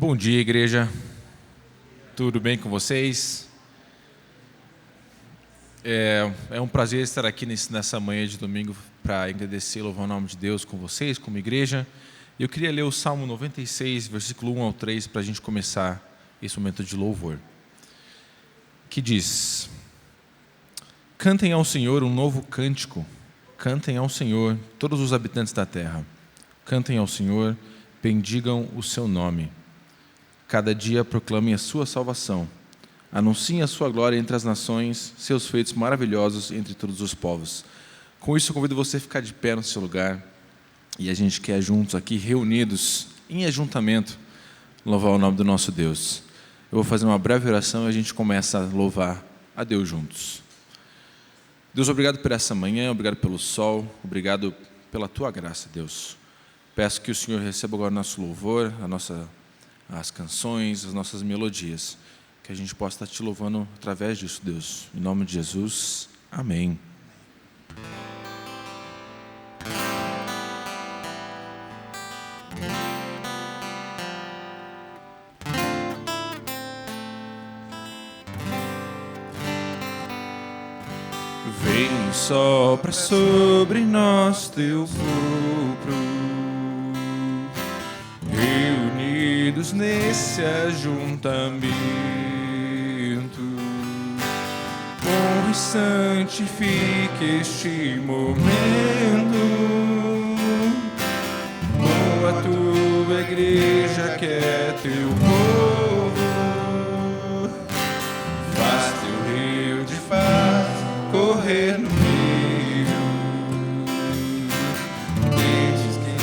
Bom dia, igreja. Tudo bem com vocês? É um prazer estar aqui nessa manhã de domingo para agradecer e louvar o nome de Deus com vocês, como igreja. Eu queria ler o Salmo 96, versículo 1 ao 3, para a gente começar esse momento de louvor. Que diz: Cantem ao Senhor um novo cântico, cantem ao Senhor todos os habitantes da terra. Cantem ao Senhor, bendigam o seu nome. Cada dia proclamem a sua salvação. Anunciem a sua glória entre as nações, seus feitos maravilhosos entre todos os povos. Com isso, eu convido você a ficar de pé no seu lugar. E a gente quer juntos aqui, reunidos, em ajuntamento, louvar o nome do nosso Deus. Eu vou fazer uma breve oração e a gente começa a louvar a Deus juntos. Deus, obrigado por essa manhã, obrigado pelo sol, obrigado pela Tua graça, Deus. Peço que o Senhor receba agora nosso louvor, as canções, as nossas melodias, que a gente possa estar Te louvando através disso, Deus. Em nome de Jesus, amém. Vem, sopra sobre nós Teu sopro, reunidos nesse ajuntamento, honra e santifique este momento, com a Tua igreja que é Teu povo, faz Teu rio de paz correr no meio destes que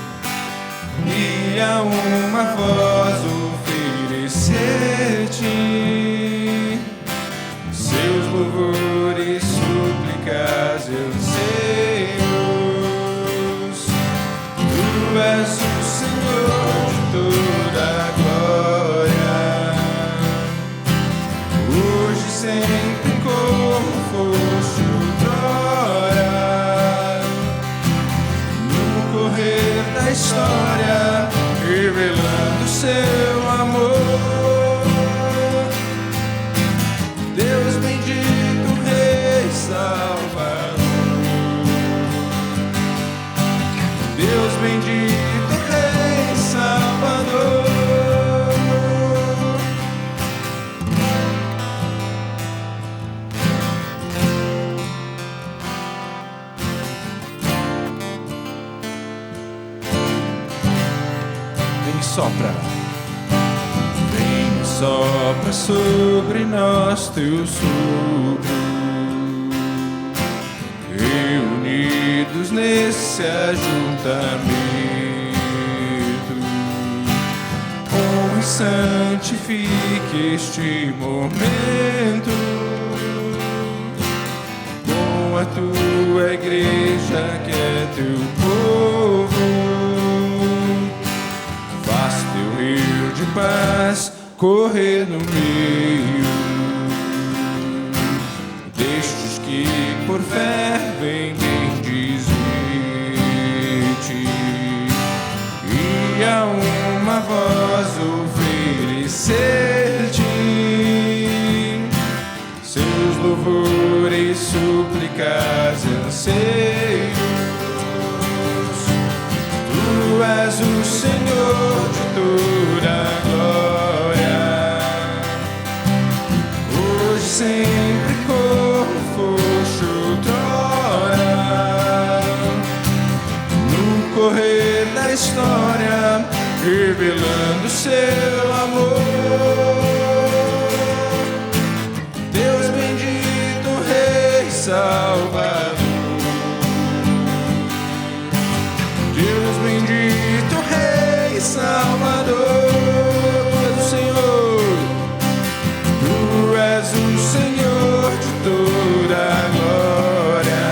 por fé vem bendizente, e a uma voz oferecer-te seus louvores, súplicas e anseios. Tu és o Senhor de toda a glória, hoje sempre como foste outrora, no correr da história, revelando seu amor. Deus bendito, Rei Salvador. Deus bendito, Rei Salvador. Vem, sopra sobre nós Teu sopro, reunidos nesse ajuntamento, honra e santifique este momento, com a Tua igreja que é Teu povo, Teu rio de paz correr no meio destes que por fé vem bendizente, e a uma voz oferecer-te seus louvores, súplicas e anseios. Tu és o Senhor de toda a glória, hoje sempre como foste outrora, no correr da história, revelando seu amor. Deus bendito, Rei Salvador. Deus bendito, Rei Salvador. Tu és o Senhor de toda a glória,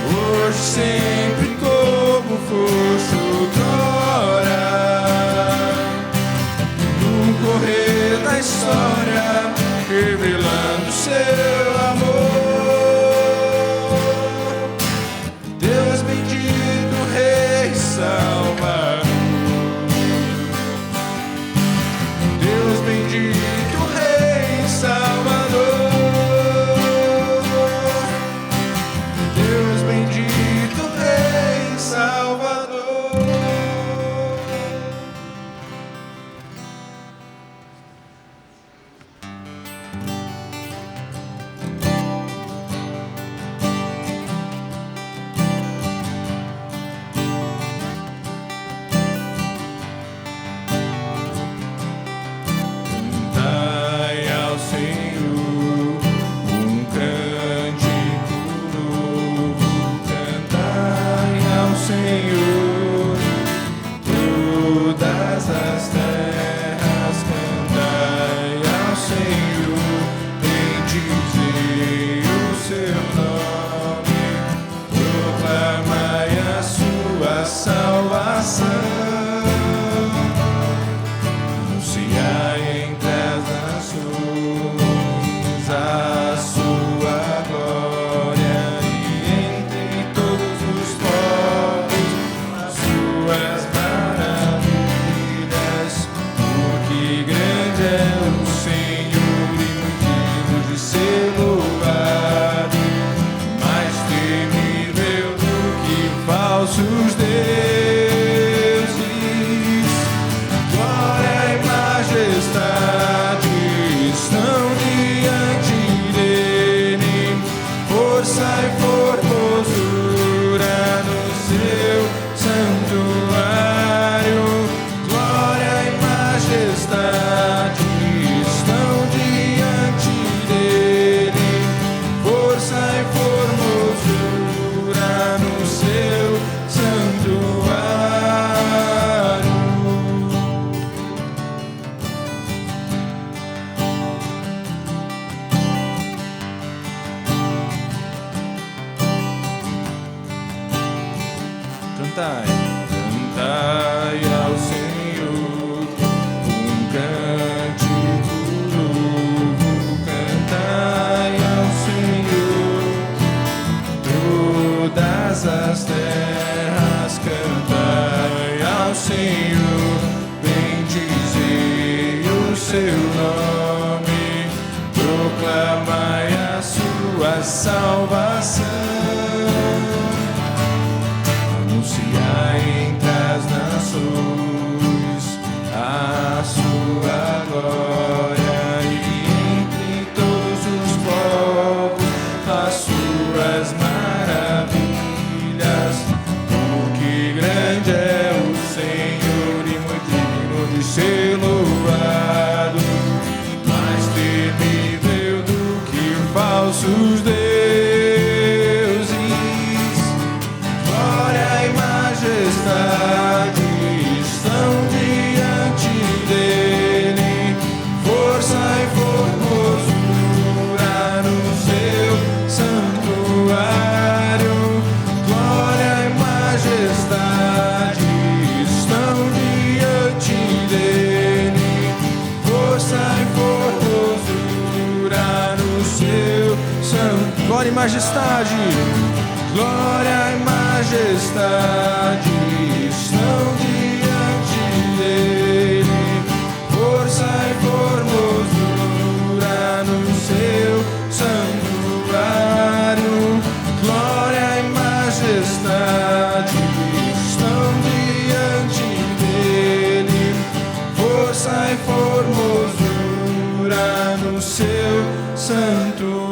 hoje sempre como foste outrora, no correr da história, revelando seu amor. Deus Senhor, todas as terras cantai ao Senhor, bendizei o seu nome, proclamai a sua salvação, anunciai entre as nações a sua glória e entre todos os povos as suas maravilhas, porque grande é o Senhor e muito digno de ser louvado, mais temível do que falsos deuses. Glória e majestade estão diante dele, força e formosura no seu santuário. Glória e majestade estão diante dele, força e formosura no seu santuário. Cantai, cantai ao Senhor um cântico novo, cantai ao Senhor todas as terras, cantai ao Senhor, bendizei o seu nome, proclamai a sua salvação, anunciai entre as nações a sua glória e entre todos os povos as suas maravilhas, porque grande é o Senhor e muito digno de ser louvado, mais temível do que falsos deuses. Glória e majestade estão diante dele, força e formosura no seu santuário. Glória e majestade estão diante dele, força e formosura no seu santuário. Glória e majestade, glória e majestade estão diante dele, força e formosura no seu santuário. Glória e majestade estão diante dele, força e formosura no seu santuário.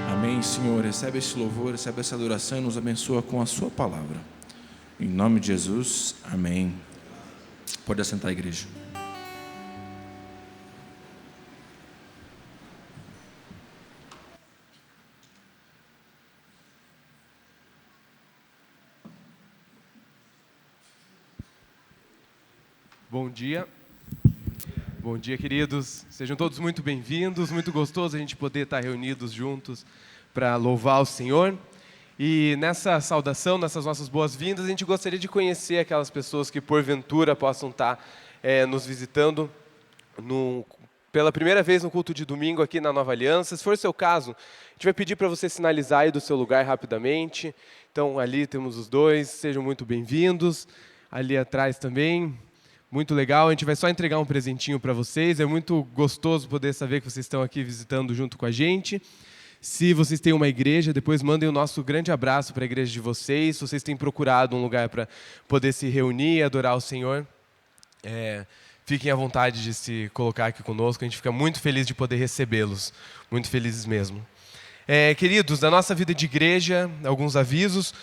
Amém, Senhor. Recebe esse louvor, recebe essa adoração e nos abençoa com a sua palavra. Em nome de Jesus, amém. Pode assentar, igreja. Bom dia. Bom dia, queridos. Sejam todos muito bem-vindos. Muito gostoso a gente poder estar reunidos juntos para louvar o Senhor. E nessa saudação, nessas nossas boas-vindas, a gente gostaria de conhecer aquelas pessoas que porventura possam estar nos visitando pela primeira vez no culto de domingo aqui na Nova Aliança. Se for o seu caso, a gente vai pedir para você sinalizar aí do seu lugar rapidamente. Então, ali temos os dois, sejam muito bem-vindos. Ali atrás também, muito legal. A gente vai só entregar um presentinho para vocês. É muito gostoso poder saber que vocês estão aqui visitando junto com a gente. Se vocês têm uma igreja, depois mandem o nosso grande abraço para a igreja de vocês. Se vocês têm procurado um lugar para poder se reunir e adorar o Senhor, fiquem à vontade de se colocar aqui conosco. A gente fica muito feliz de poder recebê-los. Muito felizes mesmo. Queridos, da nossa vida de igreja, alguns avisos.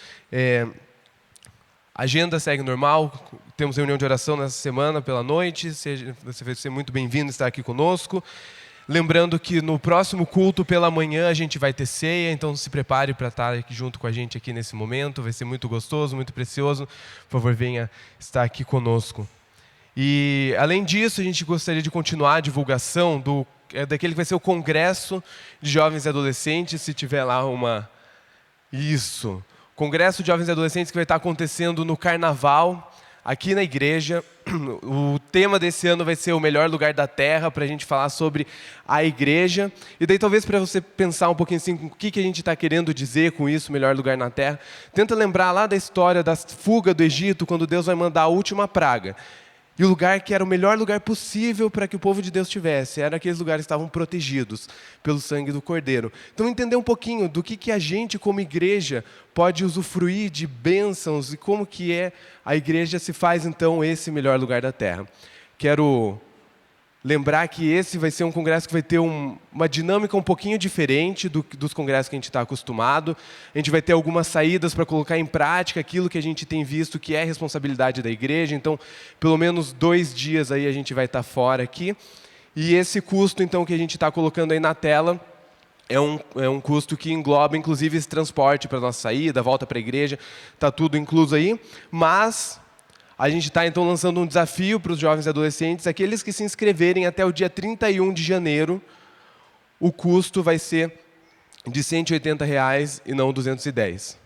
A agenda segue normal, temos reunião de oração nessa semana pela noite, você vai ser muito bem-vindo a estar aqui conosco. Lembrando que no próximo culto pela manhã a gente vai ter ceia, então se prepare para estar aqui junto com a gente aqui nesse momento, vai ser muito gostoso, muito precioso. Por favor, venha estar aqui conosco. E além disso, a gente gostaria de continuar a divulgação daquele que vai ser o Congresso de Jovens e Adolescentes, se tiver lá Isso. Congresso de Jovens e Adolescentes que vai estar acontecendo no Carnaval, aqui na igreja. O tema desse ano vai ser o melhor lugar da terra, para a gente falar sobre a igreja. E daí talvez para você pensar um pouquinho assim, o que a gente está querendo dizer com isso, melhor lugar na terra. Tenta lembrar lá da história da fuga do Egito, quando Deus vai mandar a última praga. E o lugar que era o melhor lugar possível para que o povo de Deus tivesse, era aqueles lugares que estavam protegidos pelo sangue do Cordeiro. Então, entender um pouquinho do que a gente, como igreja, pode usufruir de bênçãos e como que a igreja se faz, então, esse melhor lugar da terra. Quero lembrar que esse vai ser um congresso que vai ter uma dinâmica um pouquinho diferente dos congressos que a gente está acostumado. A gente vai ter algumas saídas para colocar em prática aquilo que a gente tem visto que é responsabilidade da igreja. Então, pelo menos 2 dias aí a gente vai estar fora aqui. E esse custo, então, que a gente está colocando aí na tela é um custo que engloba, inclusive, esse transporte para a nossa saída, volta para a igreja. Está tudo incluso aí. Mas a gente está, então, lançando um desafio para os jovens e adolescentes. Aqueles que se inscreverem até o dia 31 de janeiro, o custo vai ser de R$ 180 e não 210.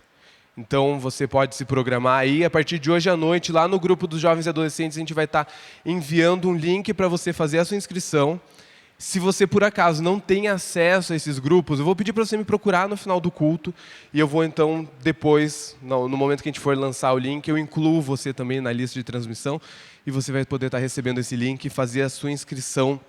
Então, você pode se programar aí. A partir de hoje à noite, lá no grupo dos jovens e adolescentes, a gente vai estar enviando um link para você fazer a sua inscrição. Se você, por acaso, não tem acesso a esses grupos, eu vou pedir para você me procurar no final do culto e eu vou, então, depois, no momento que a gente for lançar o link, eu incluo você também na lista de transmissão e você vai poder estar recebendo esse link e fazer a sua inscrição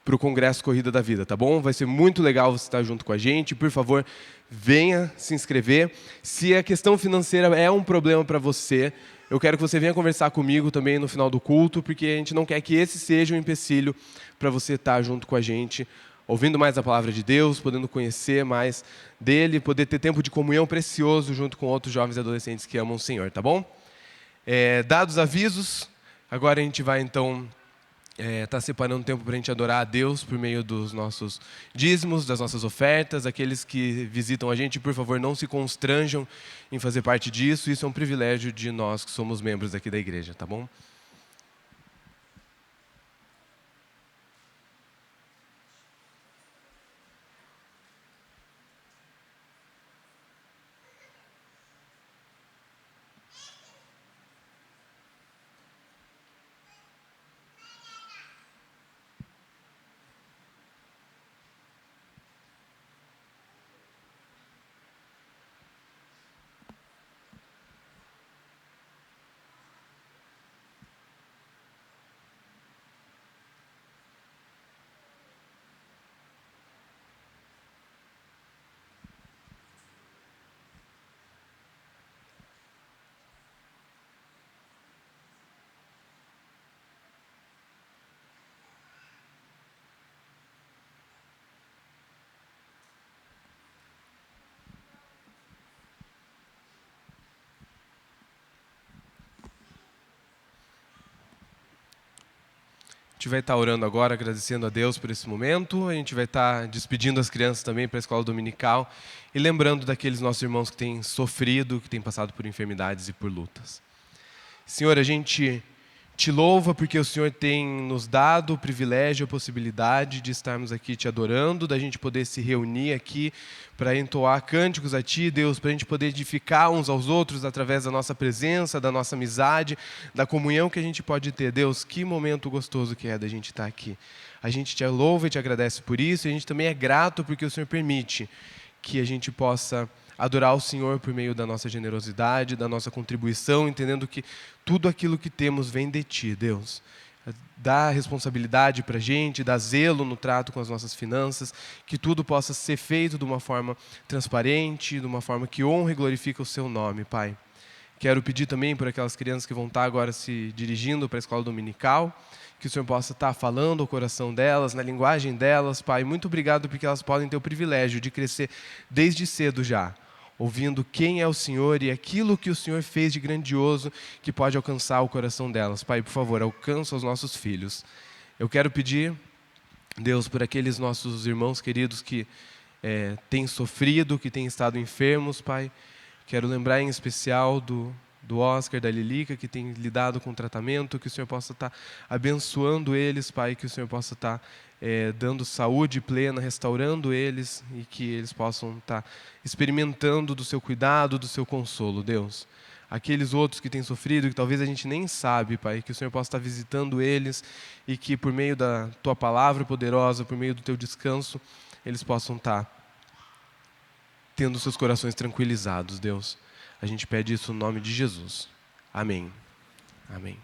para o Congresso Corrida da Vida, tá bom? Vai ser muito legal você estar junto com a gente. Por favor, venha se inscrever. Se a questão financeira é um problema para você, eu quero que você venha conversar comigo também no final do culto, porque a gente não quer que esse seja um empecilho para você estar junto com a gente, ouvindo mais a palavra de Deus, podendo conhecer mais dele, poder ter tempo de comunhão precioso junto com outros jovens e adolescentes que amam o Senhor, tá bom? Dados os avisos, agora a gente vai então estar separando tempo para a gente adorar a Deus por meio dos nossos dízimos, das nossas ofertas. Aqueles que visitam a gente, por favor, não se constranjam em fazer parte disso. Isso é um privilégio de nós que somos membros aqui da igreja, tá bom? A gente vai estar orando agora, agradecendo a Deus por esse momento. A gente vai estar despedindo as crianças também para a escola dominical e lembrando daqueles nossos irmãos que têm sofrido, que têm passado por enfermidades e por lutas. Senhor, a gente te louva porque o Senhor tem nos dado o privilégio, a possibilidade de estarmos aqui te adorando, da gente poder se reunir aqui para entoar cânticos a Ti, Deus, para a gente poder edificar uns aos outros através da nossa presença, da nossa amizade, da comunhão que a gente pode ter. Deus, que momento gostoso que é da gente estar aqui. A gente te louva e te agradece por isso, e a gente também é grato porque o Senhor permite que a gente possa adorar o Senhor por meio da nossa generosidade, da nossa contribuição, entendendo que tudo aquilo que temos vem de Ti, Deus. Dá responsabilidade para a gente, dá zelo no trato com as nossas finanças, que tudo possa ser feito de uma forma transparente, de uma forma que honra e glorifica o Seu nome, Pai. Quero pedir também por aquelas crianças que vão estar agora se dirigindo para a escola dominical, que o Senhor possa estar falando ao coração delas, na linguagem delas, Pai. Muito obrigado porque elas podem ter o privilégio de crescer desde cedo já, ouvindo quem é o Senhor e aquilo que o Senhor fez de grandioso que pode alcançar o coração delas. Pai, por favor, alcança os nossos filhos. Eu quero pedir, Deus, por aqueles nossos irmãos queridos que têm sofrido, que têm estado enfermos, Pai. Quero lembrar em especial do Oscar, da Lilica, que tem lidado com tratamento, que o Senhor possa estar abençoando eles, Pai, que o Senhor possa estar dando saúde plena, restaurando eles e que eles possam estar experimentando do seu cuidado, do seu consolo, Deus. Aqueles outros que têm sofrido, que talvez a gente nem sabe, Pai, que o Senhor possa estar visitando eles e que por meio da Tua palavra poderosa, por meio do Teu descanso, eles possam estar tendo seus corações tranquilizados, Deus. A gente pede isso no nome de Jesus. Amém. Amém.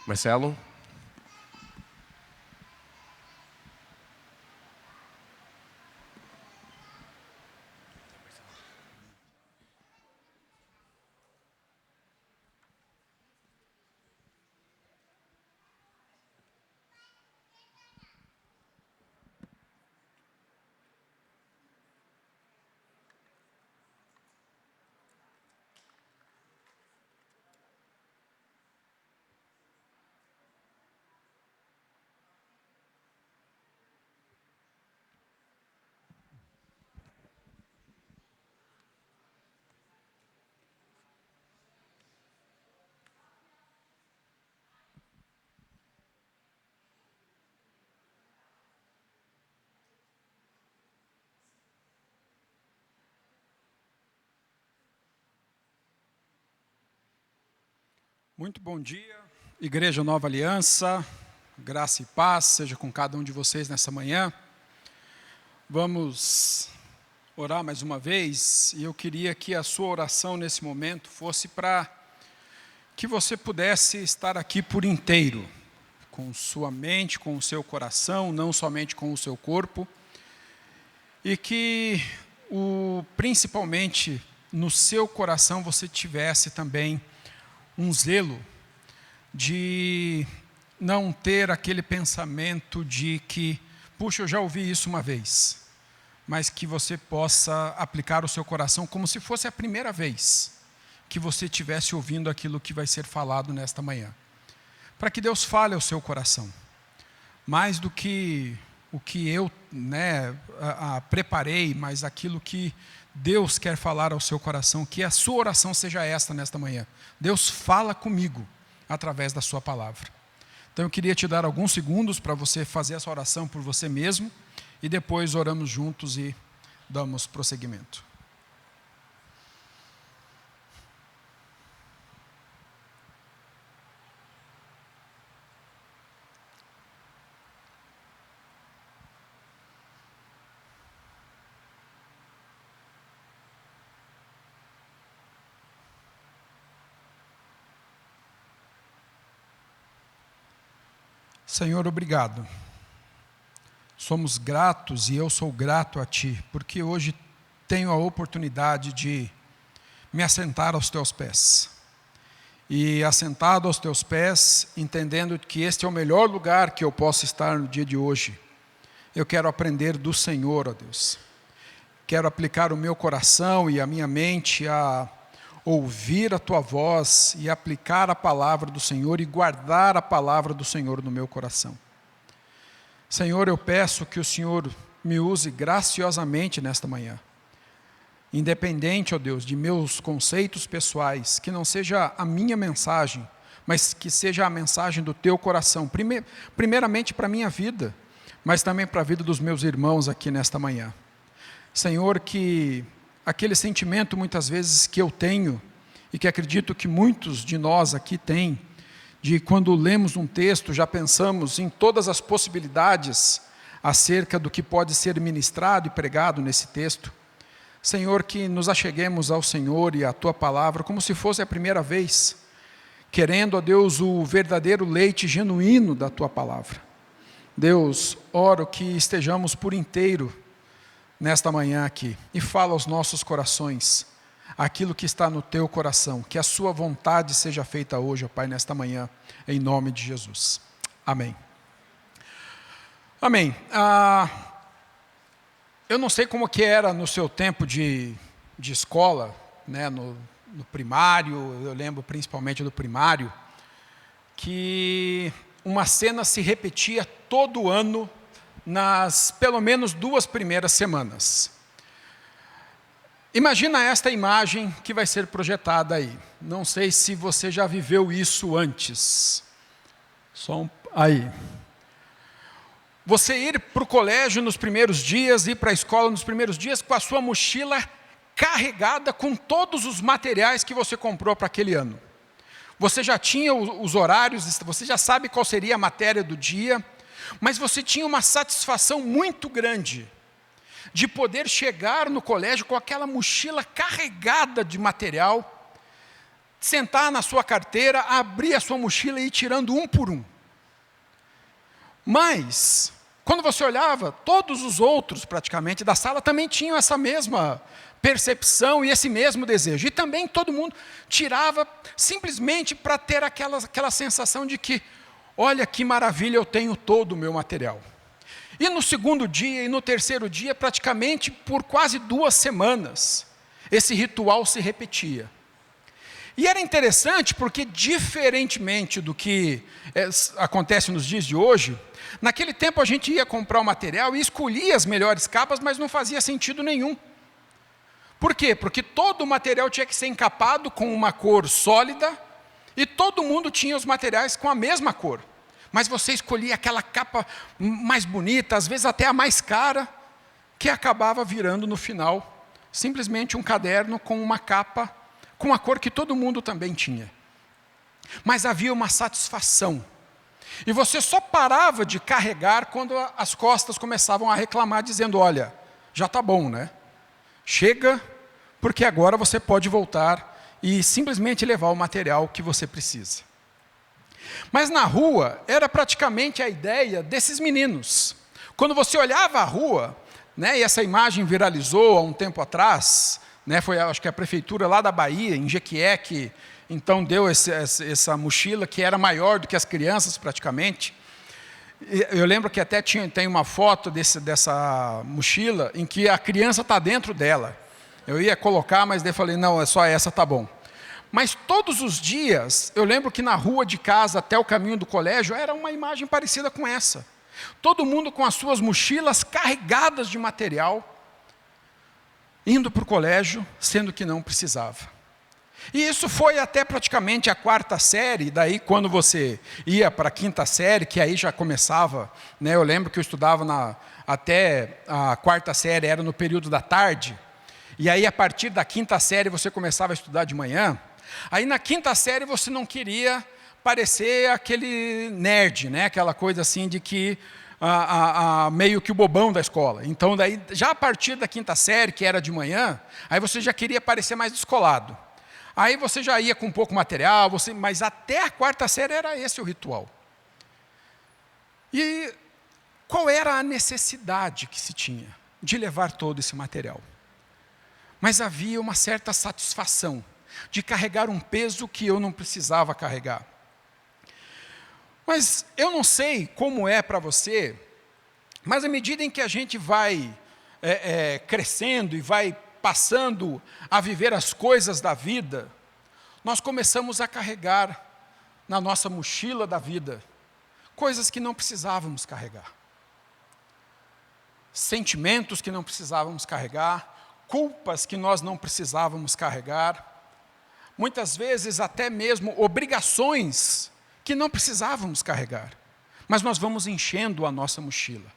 Marcelo? Muito bom dia, Igreja Nova Aliança, graça e paz seja com cada um de vocês nessa manhã. Vamos orar mais uma vez e eu queria que a sua oração nesse momento fosse para que você pudesse estar aqui por inteiro, com sua mente, com o seu coração, não somente com o seu corpo, e que principalmente no seu coração você tivesse também um zelo de não ter aquele pensamento de que, puxa, eu já ouvi isso uma vez, mas que você possa aplicar o seu coração como se fosse a primeira vez que você estivesse ouvindo aquilo que vai ser falado nesta manhã. Para que Deus fale ao seu coração, mais do que o que eu preparei, mas aquilo que Deus quer falar ao seu coração, que a sua oração seja esta nesta manhã. Deus fala comigo através da sua palavra. Então eu queria te dar alguns segundos para você fazer essa oração por você mesmo e depois oramos juntos e damos prosseguimento. Senhor, obrigado. Somos gratos e eu sou grato a Ti, porque hoje tenho a oportunidade de me assentar aos Teus pés. E assentado aos Teus pés, entendendo que este é o melhor lugar que eu posso estar no dia de hoje, eu quero aprender do Senhor, ó Deus. Quero aplicar o meu coração e a minha mente a ouvir a Tua voz e aplicar a palavra do Senhor e guardar a palavra do Senhor no meu coração. Senhor, eu peço que o Senhor me use graciosamente nesta manhã. Independente, ó Deus, de meus conceitos pessoais, que não seja a minha mensagem, mas que seja a mensagem do Teu coração, primeiramente para a minha vida, mas também para a vida dos meus irmãos aqui nesta manhã. Senhor, que aquele sentimento muitas vezes que eu tenho, e que acredito que muitos de nós aqui têm, de quando lemos um texto já pensamos em todas as possibilidades acerca do que pode ser ministrado e pregado nesse texto. Senhor, que nos acheguemos ao Senhor e à Tua palavra como se fosse a primeira vez, querendo, ó Deus, o verdadeiro leite genuíno da Tua palavra. Deus, oro que estejamos por inteiro nesta manhã aqui, e fala aos nossos corações, aquilo que está no Teu coração, que a Sua vontade seja feita hoje, ó Pai, nesta manhã, em nome de Jesus. Amém. Amém. Eu não sei como que era no seu tempo de de escola, né, no primário, eu lembro principalmente do primário, que uma cena se repetia todo ano nas pelo menos 2 primeiras semanas. Imagina esta imagem que vai ser projetada aí. Não sei se você já viveu isso antes. Aí. Você ir para o colégio nos primeiros dias, ir para a escola nos primeiros dias com a sua mochila carregada com todos os materiais que você comprou para aquele ano. Você já tinha os horários, você já sabe qual seria a matéria do dia, mas você tinha uma satisfação muito grande de poder chegar no colégio com aquela mochila carregada de material, sentar na sua carteira, abrir a sua mochila e ir tirando um por um. Mas, quando você olhava, todos os outros praticamente da sala também tinham essa mesma percepção e esse mesmo desejo. E também todo mundo tirava simplesmente para ter aquela sensação de que, olha que maravilha, eu tenho todo o meu material. E no segundo dia e no terceiro dia, praticamente por quase 2 semanas, esse ritual se repetia. E era interessante porque, diferentemente do que acontece nos dias de hoje, naquele tempo a gente ia comprar o material e escolhia as melhores capas, mas não fazia sentido nenhum. Por quê? Porque todo o material tinha que ser encapado com uma cor sólida e todo mundo tinha os materiais com a mesma cor. Mas você escolhia aquela capa mais bonita, às vezes até a mais cara, que acabava virando no final simplesmente um caderno com uma capa com a cor que todo mundo também tinha. Mas havia uma satisfação. E você só parava de carregar quando as costas começavam a reclamar, dizendo, olha, já está bom, né? Chega, porque agora você pode voltar e simplesmente levar o material que você precisa. Mas na rua, era praticamente a ideia desses meninos. Quando você olhava a rua, né, e essa imagem viralizou há um tempo atrás, né, foi acho que a prefeitura lá da Bahia, em Jequié, que então deu essa mochila que era maior do que as crianças praticamente. Eu lembro que até tem uma foto dessa mochila em que a criança está dentro dela. Eu ia colocar, mas daí falei, não, é só essa, tá bom. Mas todos os dias, eu lembro que na rua de casa até o caminho do colégio, era uma imagem parecida com essa. Todo mundo com as suas mochilas carregadas de material, indo para o colégio, sendo que não precisava. E isso foi até praticamente a 4ª série, daí quando você ia para a 5ª série, que aí já começava, né, eu lembro que eu estudava até a 4ª série, era no período da tarde, e aí a partir da 5ª série você começava a estudar de manhã, aí na 5ª série você não queria parecer aquele nerd, né, aquela coisa assim de que meio que o bobão da escola. Então daí, já a partir da 5ª série, que era de manhã, aí você já queria parecer mais descolado. Aí você já ia com pouco material, mas até a 4ª série era esse o ritual. E qual era a necessidade que se tinha de levar todo esse material? Mas havia uma certa satisfação de carregar um peso que eu não precisava carregar. Mas eu não sei como é para você, mas à medida em que a gente vai crescendo e vai passando a viver as coisas da vida, nós começamos a carregar na nossa mochila da vida coisas que não precisávamos carregar. Sentimentos que não precisávamos carregar, culpas que nós não precisávamos carregar, muitas vezes até mesmo obrigações que não precisávamos carregar. Mas nós vamos enchendo a nossa mochila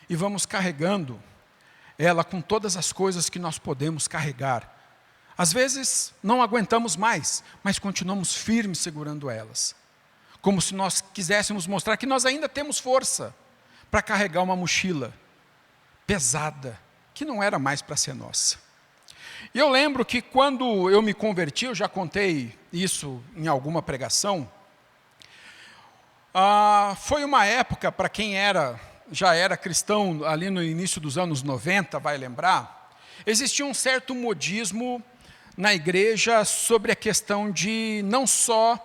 e vamos carregando ela com todas as coisas que nós podemos carregar. Às vezes não aguentamos mais, mas continuamos firmes segurando elas. Como se nós quiséssemos mostrar que nós ainda temos força para carregar uma mochila pesada, que não era mais para ser nossa. E eu lembro que quando eu me converti, eu já contei isso em alguma pregação, foi uma época, para quem já era cristão ali no início dos anos 90, vai lembrar, existia um certo modismo na igreja sobre a questão de não só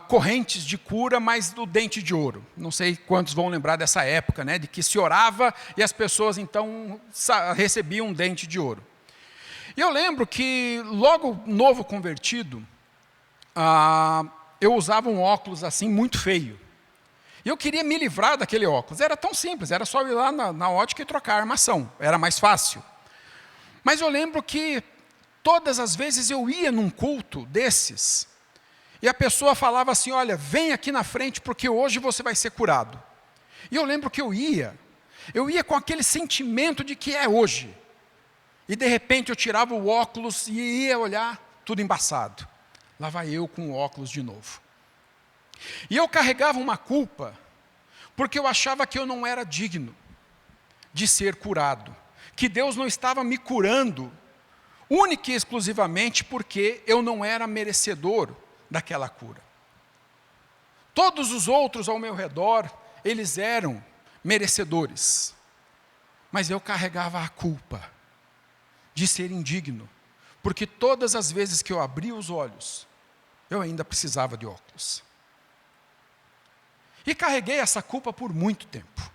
correntes de cura, mas do dente de ouro. Não sei quantos vão lembrar dessa época, né, de que se orava e as pessoas então recebiam um dente de ouro. E eu lembro que, logo novo convertido, eu usava um óculos assim, muito feio. E eu queria me livrar daquele óculos. Era tão simples, era só ir lá na ótica e trocar a armação. Era mais fácil. Mas eu lembro que todas as vezes eu ia num culto desses, e a pessoa falava assim, olha, vem aqui na frente porque hoje você vai ser curado. E eu lembro que eu ia com aquele sentimento de que é hoje. E de repente eu tirava o óculos e ia olhar, tudo embaçado. Lá vai eu com o óculos de novo. E eu carregava uma culpa, porque eu achava que eu não era digno de ser curado. Que Deus não estava me curando, única e exclusivamente porque eu não era merecedor daquela cura. Todos os outros ao meu redor, eles eram merecedores. Mas eu carregava a culpa de ser indigno, porque todas as vezes que eu abria os olhos, eu ainda precisava de óculos. E carreguei essa culpa por muito tempo.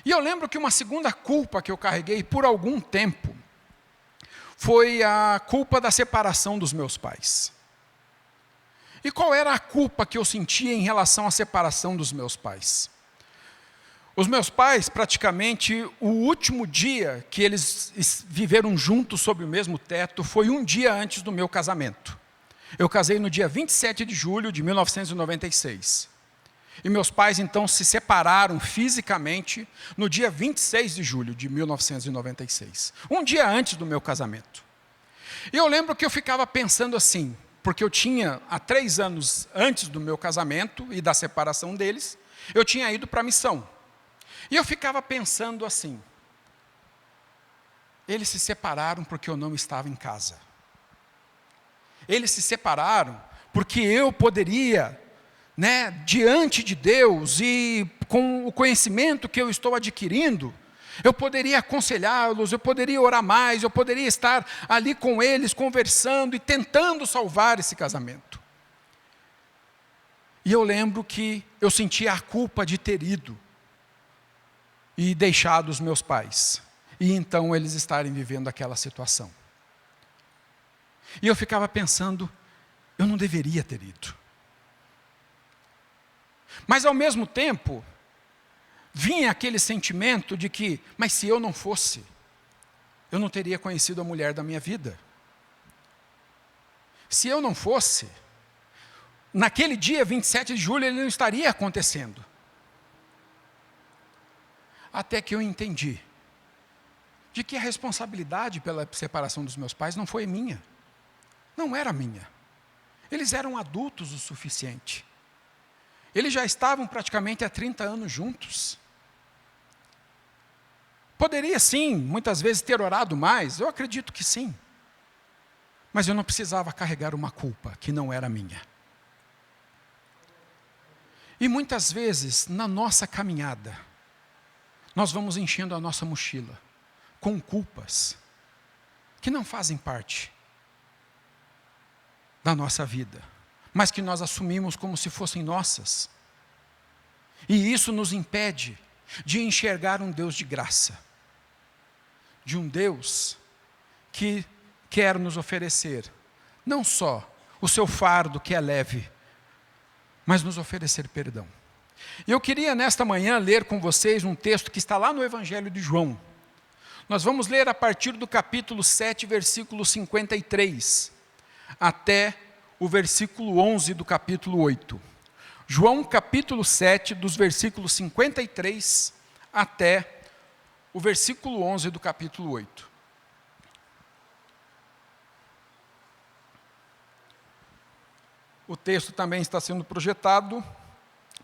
E eu lembro que uma segunda culpa que eu carreguei por algum tempo foi a culpa da separação dos meus pais. E qual era a culpa que eu sentia em relação à separação dos meus pais? Os meus pais, praticamente, o último dia que eles viveram juntos sob o mesmo teto foi um dia antes do meu casamento. Eu casei no dia 27 de julho de 1996. E meus pais, então, se separaram fisicamente no dia 26 de julho de 1996. Um dia antes do meu casamento. E eu lembro que eu ficava pensando assim, porque eu tinha, há 3 anos antes do meu casamento e da separação deles, eu tinha ido para a missão. E eu ficava pensando assim, eles se separaram porque eu não estava em casa. Eles se separaram porque eu poderia, diante de Deus e com o conhecimento que eu estou adquirindo, eu poderia aconselhá-los, eu poderia orar mais, eu poderia estar ali com eles, conversando e tentando salvar esse casamento. E eu lembro que eu sentia a culpa de ter ido e deixado os meus pais, e então eles estarem vivendo aquela situação. E eu ficava pensando, eu não deveria ter ido. Mas ao mesmo tempo, vinha aquele sentimento de que, mas se eu não fosse, eu não teria conhecido a mulher da minha vida. Se eu não fosse, naquele dia 27 de julho ele não estaria acontecendo. Até que eu entendi de que a responsabilidade pela separação dos meus pais não foi minha. Não era minha. Eles eram adultos o suficiente. Eles já estavam praticamente há 30 anos juntos. Poderia sim, muitas vezes ter orado mais, eu acredito que sim. Mas eu não precisava carregar uma culpa que não era minha. E muitas vezes, na nossa caminhada, nós vamos enchendo a nossa mochila com culpas que não fazem parte da nossa vida, mas que nós assumimos como se fossem nossas. E isso nos impede de enxergar um Deus de graça, de um Deus que quer nos oferecer, não só o seu fardo que é leve, mas nos oferecer perdão. E eu queria nesta manhã ler com vocês um texto que está lá no Evangelho de João. Nós vamos ler a partir do capítulo 7, versículo 53, até o versículo 11 do capítulo 8. João capítulo 7, dos versículos 53 até o versículo 11 do capítulo 8. O texto também está sendo projetado,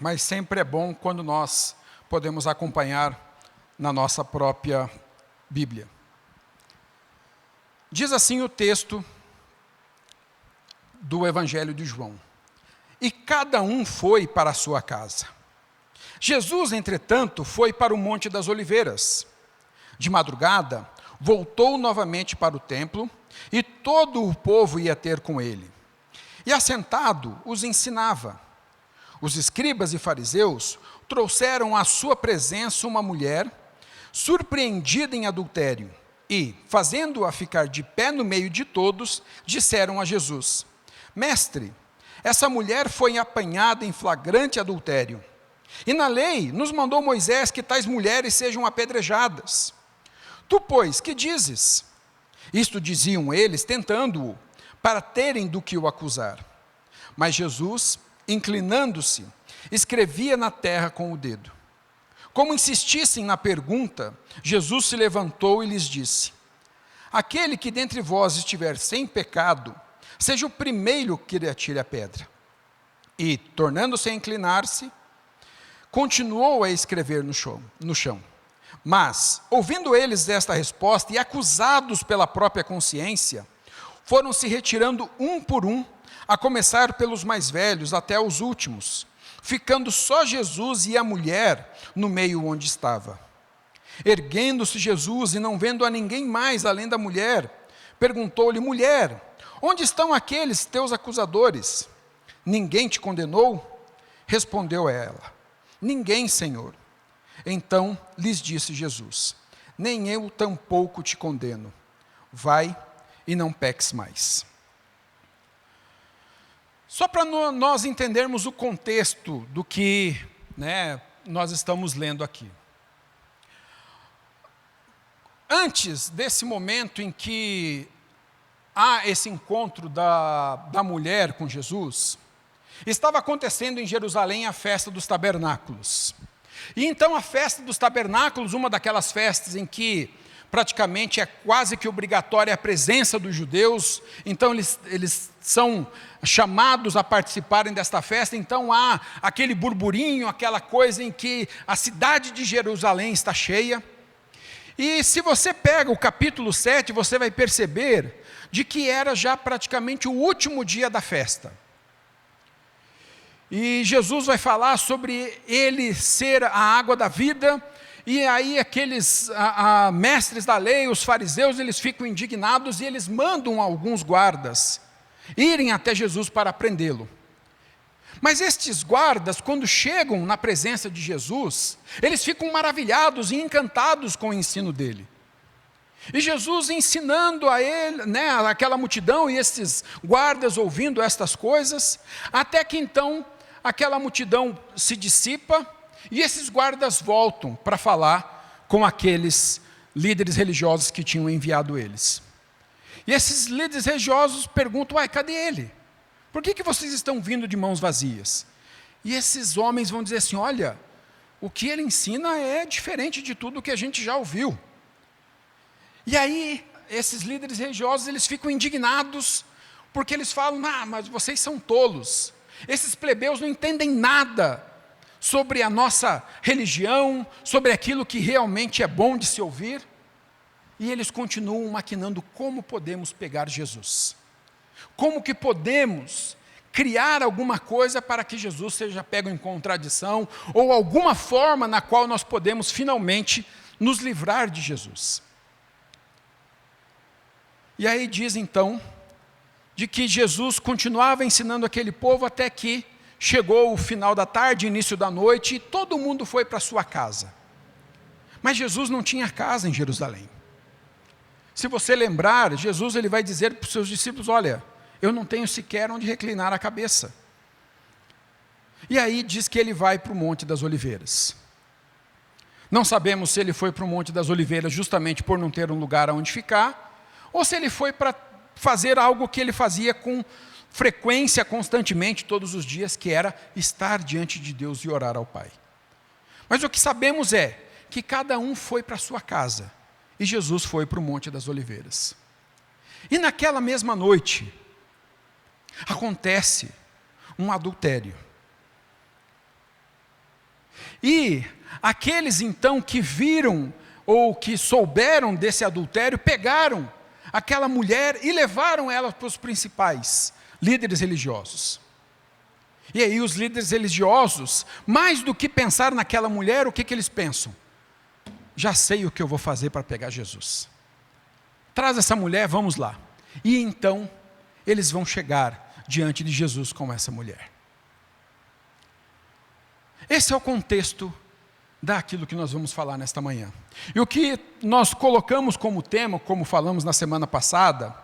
mas sempre é bom quando nós podemos acompanhar na nossa própria Bíblia. Diz assim o texto do Evangelho de João: e cada um foi para a sua casa. Jesus, entretanto, foi para o Monte das Oliveiras. De madrugada, voltou novamente para o templo, e todo o povo ia ter com ele. E assentado, os ensinava. Os escribas e fariseus trouxeram à sua presença uma mulher surpreendida em adultério, E, fazendo-a ficar de pé no meio de todos, disseram a Jesus: Mestre, essa mulher foi apanhada em flagrante adultério. E na lei nos mandou Moisés que tais mulheres sejam apedrejadas. Tu, pois, que dizes? Isto diziam eles, tentando-o, para terem do que o acusar. Mas Jesus, inclinando-se, escrevia na terra com o dedo. Como insistissem na pergunta, Jesus se levantou e lhes disse: Aquele que dentre vós estiver sem pecado, seja o primeiro que lhe atire a pedra. E, tornando-se a inclinar-se, continuou a escrever no chão. Mas, ouvindo eles esta resposta e acusados pela própria consciência, foram se retirando um por um, a começar pelos mais velhos até os últimos, ficando só Jesus e a mulher no meio onde estava. Erguendo-se Jesus e não vendo a ninguém mais além da mulher, perguntou-lhe: Mulher, onde estão aqueles teus acusadores? Ninguém te condenou? Respondeu ela: Ninguém, Senhor. Então lhes disse Jesus: Nem eu tampouco te condeno. Vai e não peques mais. Só para nós entendermos o contexto do que nós estamos lendo aqui. Antes desse momento em que há esse encontro da mulher com Jesus, estava acontecendo em Jerusalém a festa dos tabernáculos. E então a festa dos tabernáculos, uma daquelas festas em que praticamente é quase que obrigatória a presença dos judeus, então eles são chamados a participarem desta festa, então há aquele burburinho, aquela coisa em que a cidade de Jerusalém está cheia. E se você pega o capítulo 7, você vai perceber de que era já praticamente o último dia da festa. E Jesus vai falar sobre ele ser a água da vida, e aí aqueles mestres da lei, os fariseus, eles ficam indignados e eles mandam alguns guardas irem até Jesus para prendê-lo. Mas estes guardas, quando chegam na presença de Jesus, eles ficam maravilhados e encantados com o ensino dele. E Jesus ensinando a ele, aquela multidão e esses guardas ouvindo estas coisas, até que então aquela multidão se dissipa e esses guardas voltam para falar com aqueles líderes religiosos que tinham enviado eles. E esses líderes religiosos perguntam: cadê ele? Por que vocês estão vindo de mãos vazias? E esses homens vão dizer assim: olha, o que ele ensina é diferente de tudo que a gente já ouviu. E aí, esses líderes religiosos, eles ficam indignados, porque eles falam: mas vocês são tolos. Esses plebeus não entendem nada sobre a nossa religião, sobre aquilo que realmente é bom de se ouvir. E eles continuam maquinando como podemos pegar Jesus. Como que podemos criar alguma coisa para que Jesus seja pego em contradição, ou alguma forma na qual nós podemos finalmente nos livrar de Jesus. E aí diz então, de que Jesus continuava ensinando aquele povo até que chegou o final da tarde, início da noite, e todo mundo foi para sua casa. Mas Jesus não tinha casa em Jerusalém. Se você lembrar, Jesus ele vai dizer para os seus discípulos: olha, eu não tenho sequer onde reclinar a cabeça. E aí diz que ele vai para o Monte das Oliveiras. Não sabemos se ele foi para o Monte das Oliveiras justamente por não ter um lugar onde ficar, ou se ele foi para fazer algo que ele fazia com frequência, constantemente, todos os dias, que era estar diante de Deus e orar ao Pai. Mas o que sabemos é que cada um foi para a sua casa, e Jesus foi para o Monte das Oliveiras. E naquela mesma noite, acontece um adultério. E aqueles então que viram, ou que souberam desse adultério, pegaram aquela mulher e levaram ela para os principais líderes religiosos. E aí os líderes religiosos, mais do que pensar naquela mulher, o que eles pensam? Já sei o que eu vou fazer para pegar Jesus. Traz essa mulher, vamos lá. E então, eles vão chegar diante de Jesus com essa mulher. Esse é o contexto daquilo que nós vamos falar nesta manhã. E o que nós colocamos como tema, como falamos na semana passada,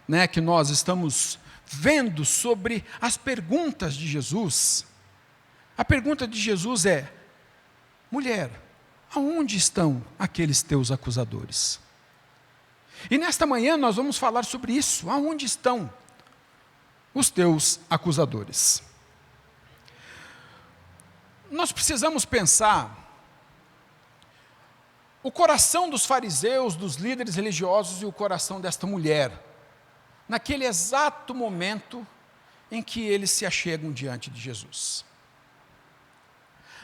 né, que nós estamos vendo sobre as perguntas de Jesus. A pergunta de Jesus é: mulher, aonde estão aqueles teus acusadores? E nesta manhã nós vamos falar sobre isso. Aonde estão os teus acusadores? Nós precisamos pensar o coração dos fariseus, dos líderes religiosos e o coração desta mulher, naquele exato momento em que eles se achegam diante de Jesus.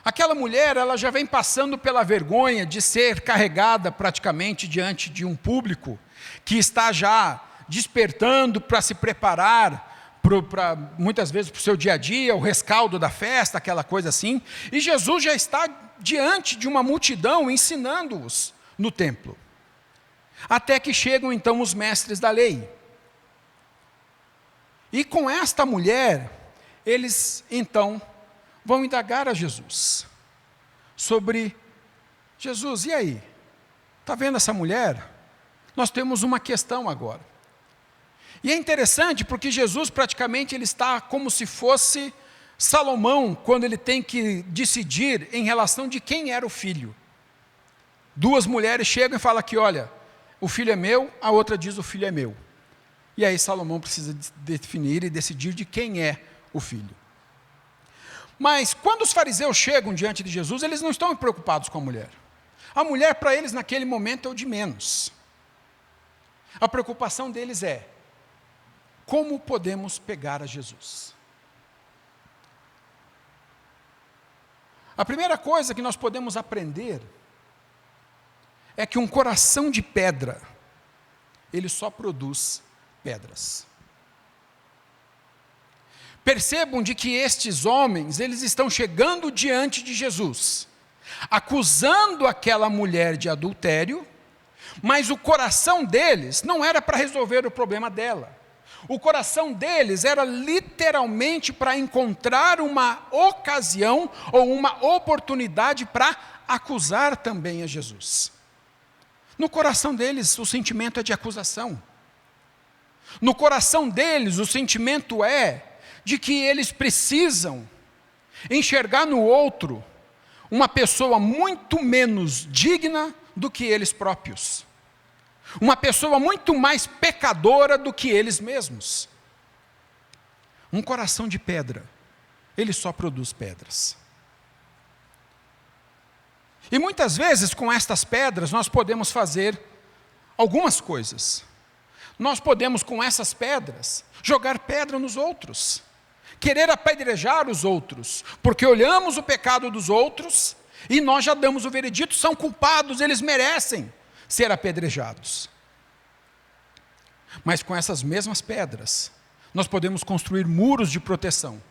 Aquela mulher, ela já vem passando pela vergonha de ser carregada praticamente diante de um público que está já despertando para se preparar, muitas vezes para o seu dia a dia, o rescaldo da festa, aquela coisa assim, e Jesus já está diante de uma multidão ensinando-os no templo. Até que chegam então os mestres da lei. E com esta mulher, eles então vão indagar a Jesus sobre: Jesus, e aí? Está vendo essa mulher? Nós temos uma questão agora. E é interessante porque Jesus praticamente ele está como se fosse Salomão, quando ele tem que decidir em relação de quem era o filho. Duas mulheres chegam e falam que, olha, o filho é meu, a outra diz o filho é meu. E aí Salomão precisa definir e decidir de quem é o filho. Mas quando os fariseus chegam diante de Jesus, eles não estão preocupados com a mulher. A mulher para eles naquele momento é o de menos. A preocupação deles é: como podemos pegar a Jesus? A primeira coisa que nós podemos aprender é que um coração de pedra, ele só produz pedras. Percebam de que estes homens, eles estão chegando diante de Jesus, acusando aquela mulher de adultério, mas o coração deles não era para resolver o problema dela. O coração deles era literalmente para encontrar uma ocasião ou uma oportunidade para acusar também a Jesus. No coração deles, o sentimento é de acusação. No coração deles, o sentimento é de que eles precisam enxergar no outro uma pessoa muito menos digna do que eles próprios. Uma pessoa muito mais pecadora do que eles mesmos. Um coração de pedra, ele só produz pedras. E muitas vezes com estas pedras nós podemos fazer algumas coisas. Nós podemos com essas pedras jogar pedra nos outros, querer apedrejar os outros, porque olhamos o pecado dos outros e nós já damos o veredito: são culpados, eles merecem ser apedrejados. Mas com essas mesmas pedras, nós podemos construir muros de proteção,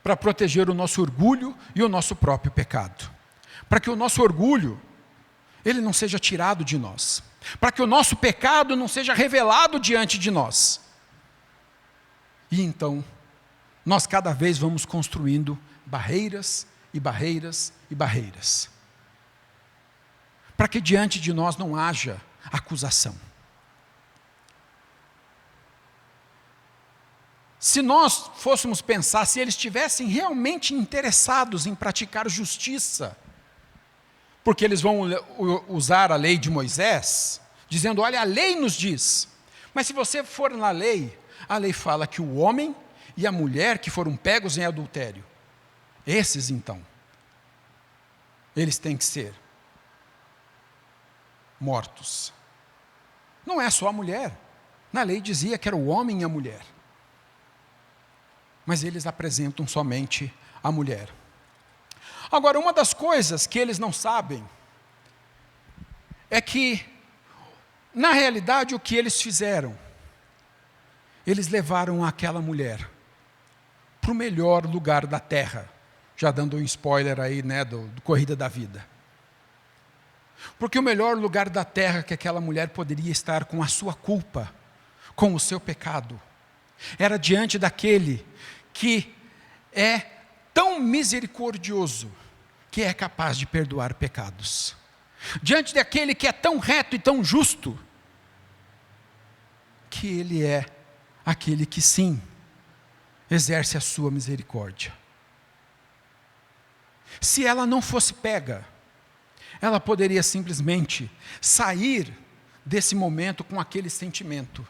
para proteger o nosso orgulho e o nosso próprio pecado, para que o nosso orgulho, ele não seja tirado de nós, para que o nosso pecado não seja revelado diante de nós. E então, nós cada vez vamos construindo barreiras e barreiras e barreiras, para que diante de nós não haja acusação. Se nós fôssemos pensar, se eles estivessem realmente interessados em praticar justiça, porque eles vão usar a lei de Moisés, dizendo: olha, a lei nos diz. Mas se você for na lei, a lei fala que o homem e a mulher que foram pegos em adultério, esses então, eles têm que ser mortos. Não é só a mulher. Na lei dizia que era o homem e a mulher. Mas eles apresentam somente a mulher. Agora, uma das coisas que eles não sabem é que, na realidade, o que eles fizeram, eles levaram aquela mulher para o melhor lugar da terra, já dando um spoiler aí, né, do Corrida da Vida. Porque o melhor lugar da terra que aquela mulher poderia estar com a sua culpa, com o seu pecado, era diante daquele que é tão misericordioso, que é capaz de perdoar pecados. Diante daquele que é tão reto e tão justo, que Ele é aquele que sim, exerce a sua misericórdia. Se ela não fosse pega, ela poderia simplesmente sair desse momento com aquele sentimento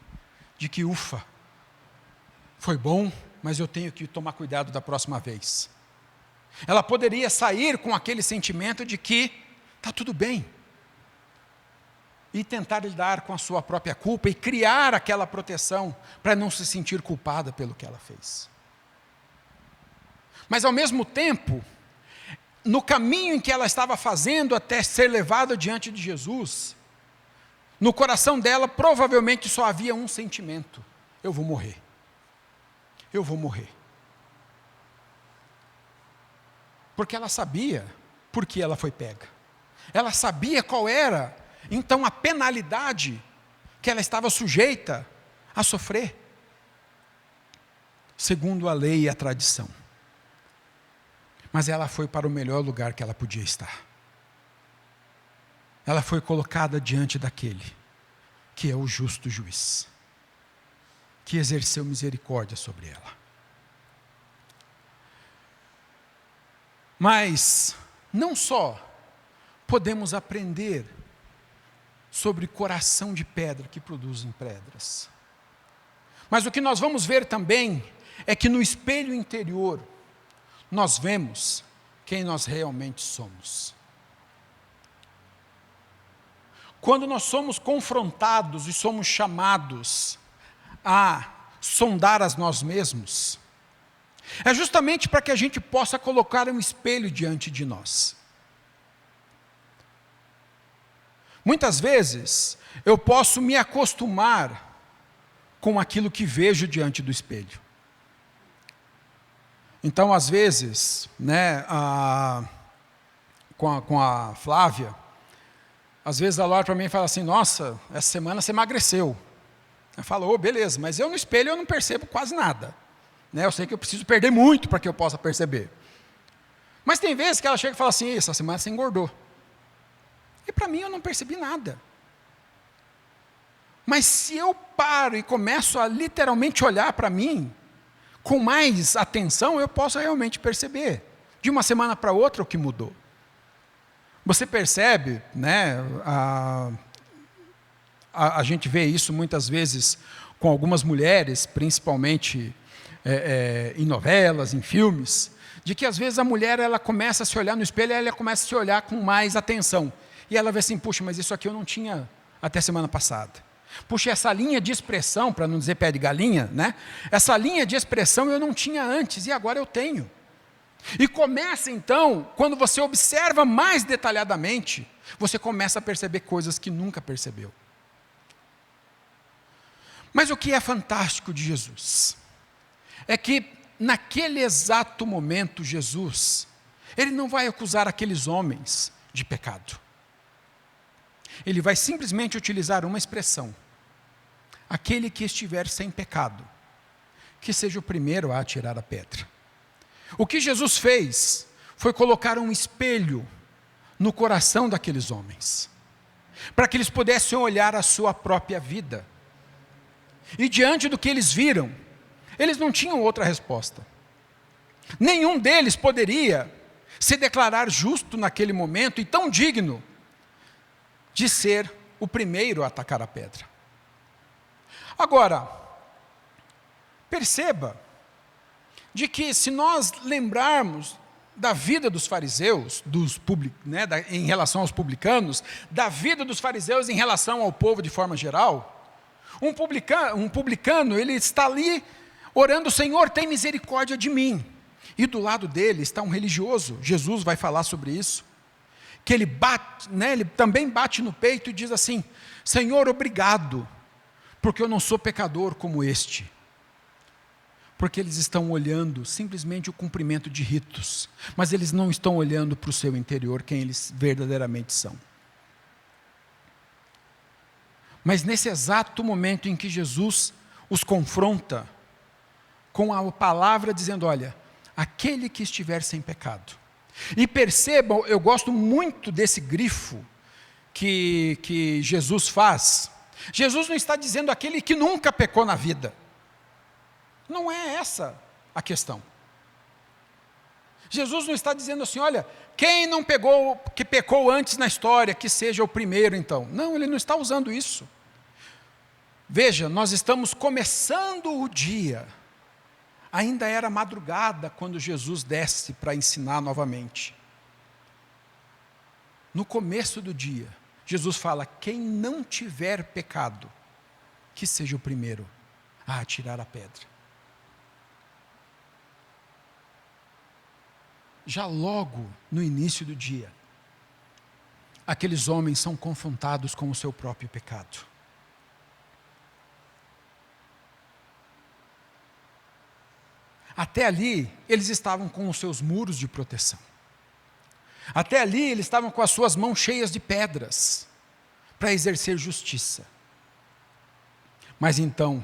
de que, ufa, foi bom, mas eu tenho que tomar cuidado da próxima vez. Ela poderia sair com aquele sentimento de que está tudo bem. E tentar lidar com a sua própria culpa e criar aquela proteção para não se sentir culpada pelo que ela fez. Mas ao mesmo tempo, no caminho em que ela estava fazendo até ser levada diante de Jesus, no coração dela provavelmente só havia um sentimento: eu vou morrer. Eu vou morrer. Porque ela sabia por que ela foi pega. Ela sabia qual era, então, a penalidade que ela estava sujeita a sofrer, segundo a lei e a tradição. Mas ela foi para o melhor lugar que ela podia estar. Ela foi colocada diante daquele que é o justo juiz, que exerceu misericórdia sobre ela. Mas não só podemos aprender sobre coração de pedra que produzem pedras, mas o que nós vamos ver também é que no espelho interior nós vemos quem nós realmente somos. Quando nós somos confrontados e somos chamados a sondar a nós mesmos, é justamente para que a gente possa colocar um espelho diante de nós. Muitas vezes, eu posso me acostumar com aquilo que vejo diante do espelho. Então, às vezes, com a Flávia, às vezes ela olha para mim e fala assim: nossa, essa semana você emagreceu. Eu falo: beleza, mas eu no espelho eu não percebo quase nada. Eu sei que eu preciso perder muito para que eu possa perceber. Mas tem vezes que ela chega e fala assim: essa semana você engordou. E para mim eu não percebi nada. Mas se eu paro e começo a literalmente olhar para mim, com mais atenção, eu posso realmente perceber, de uma semana para outra, o que mudou. Você percebe, a gente vê isso muitas vezes com algumas mulheres, principalmente em novelas, em filmes, de que às vezes a mulher ela começa a se olhar no espelho, ela começa a se olhar com mais atenção. E ela vê assim: puxa, mas isso aqui eu não tinha até semana passada. Puxa, essa linha de expressão, para não dizer pé de galinha, essa linha de expressão eu não tinha antes, e agora eu tenho. E começa então, quando você observa mais detalhadamente, você começa a perceber coisas que nunca percebeu. Mas o que é fantástico de Jesus é que naquele exato momento Jesus, Ele não vai acusar aqueles homens de pecado. Ele vai simplesmente utilizar uma expressão: aquele que estiver sem pecado, que seja o primeiro a atirar a pedra. O que Jesus fez foi colocar um espelho no coração daqueles homens, para que eles pudessem olhar a sua própria vida. E diante do que eles viram, eles não tinham outra resposta. Nenhum deles poderia se declarar justo naquele momento e tão digno de ser o primeiro a atacar a pedra. Agora, perceba de que se nós lembrarmos da vida dos fariseus, em relação aos publicanos, da vida dos fariseus em relação ao povo de forma geral, um publicano, ele está ali orando: Senhor, tem misericórdia de mim. E do lado dele está um religioso, Jesus vai falar sobre isso, que ele bate, ele também bate no peito e diz assim: Senhor, obrigado, porque eu não sou pecador como este. Porque eles estão olhando simplesmente o cumprimento de ritos, mas eles não estão olhando para o seu interior, quem eles verdadeiramente são. Mas nesse exato momento em que Jesus os confronta com a palavra dizendo: olha, aquele que estiver sem pecado, E percebam, eu gosto muito desse grifo que Jesus faz. Jesus não está dizendo aquele que nunca pecou na vida. Não é essa a questão. Jesus não está dizendo assim, olha, quem não pegou, que pecou antes na história, que seja o primeiro então. Não, ele não está usando isso. Veja, nós estamos começando o dia. Ainda era madrugada quando Jesus desce para ensinar novamente. No começo do dia, Jesus fala, quem não tiver pecado, que seja o primeiro a atirar a pedra. Já logo no início do dia, aqueles homens são confrontados com o seu próprio pecado. Até ali, eles estavam com os seus muros de proteção. Até ali, eles estavam com as suas mãos cheias de pedras para exercer justiça. Mas então,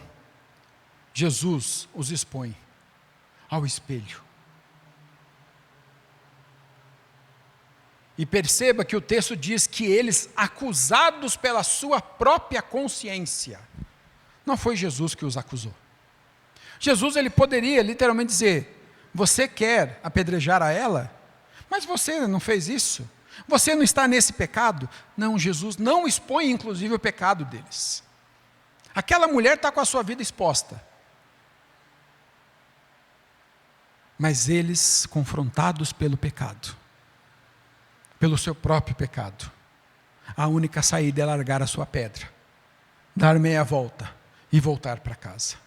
Jesus os expõe ao espelho. E perceba que o texto diz que eles, acusados pela sua própria consciência, não foi Jesus que os acusou. Jesus, ele poderia literalmente dizer, você quer apedrejar a ela? Mas você não fez isso? Você não está nesse pecado? Não, Jesus não expõe inclusive o pecado deles. Aquela mulher está com a sua vida exposta. Mas eles, confrontados pelo pecado, pelo seu próprio pecado, a única saída é largar a sua pedra, dar meia volta e voltar para casa.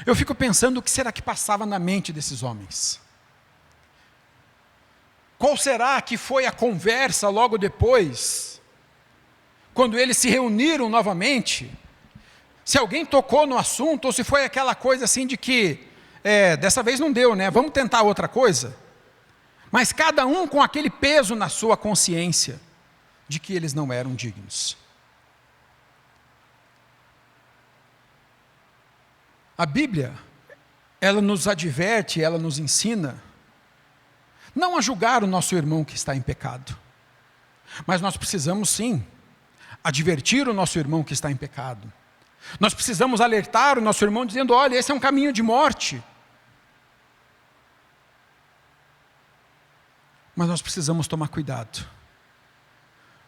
Eu fico pensando o que será que passava na mente desses homens. Qual será que foi a conversa logo depois, quando eles se reuniram novamente? Se alguém tocou no assunto, ou se foi aquela coisa assim de que, dessa vez não deu, né? Vamos tentar outra coisa. Mas cada um com aquele peso na sua consciência, de que eles não eram dignos. A Bíblia, ela nos adverte, ela nos ensina, não a julgar o nosso irmão que está em pecado, mas nós precisamos sim, advertir o nosso irmão que está em pecado. Nós precisamos alertar o nosso irmão dizendo, olha, esse é um caminho de morte. Mas nós precisamos tomar cuidado,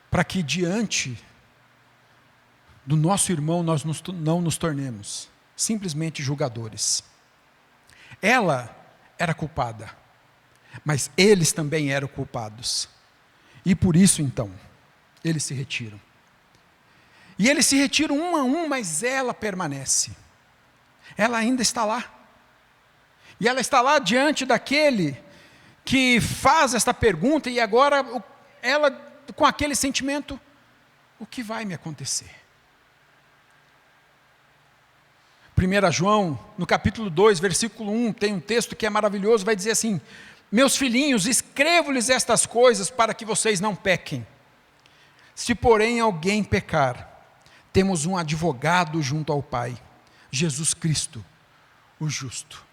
para que diante do nosso irmão nós não nos tornemos simplesmente julgadores. Ela era culpada, mas eles também eram culpados. E por isso então, eles se retiram. E eles se retiram um a um, mas ela permanece. Ela ainda está lá. E ela está lá diante daquele que faz esta pergunta, e agora ela com aquele sentimento, o que vai me acontecer? 1 João, no capítulo 2, versículo 1, tem um texto que é maravilhoso, vai dizer assim, meus filhinhos, escrevo-lhes estas coisas para que vocês não pequem. Se porém alguém pecar, temos um advogado junto ao Pai, Jesus Cristo, o justo.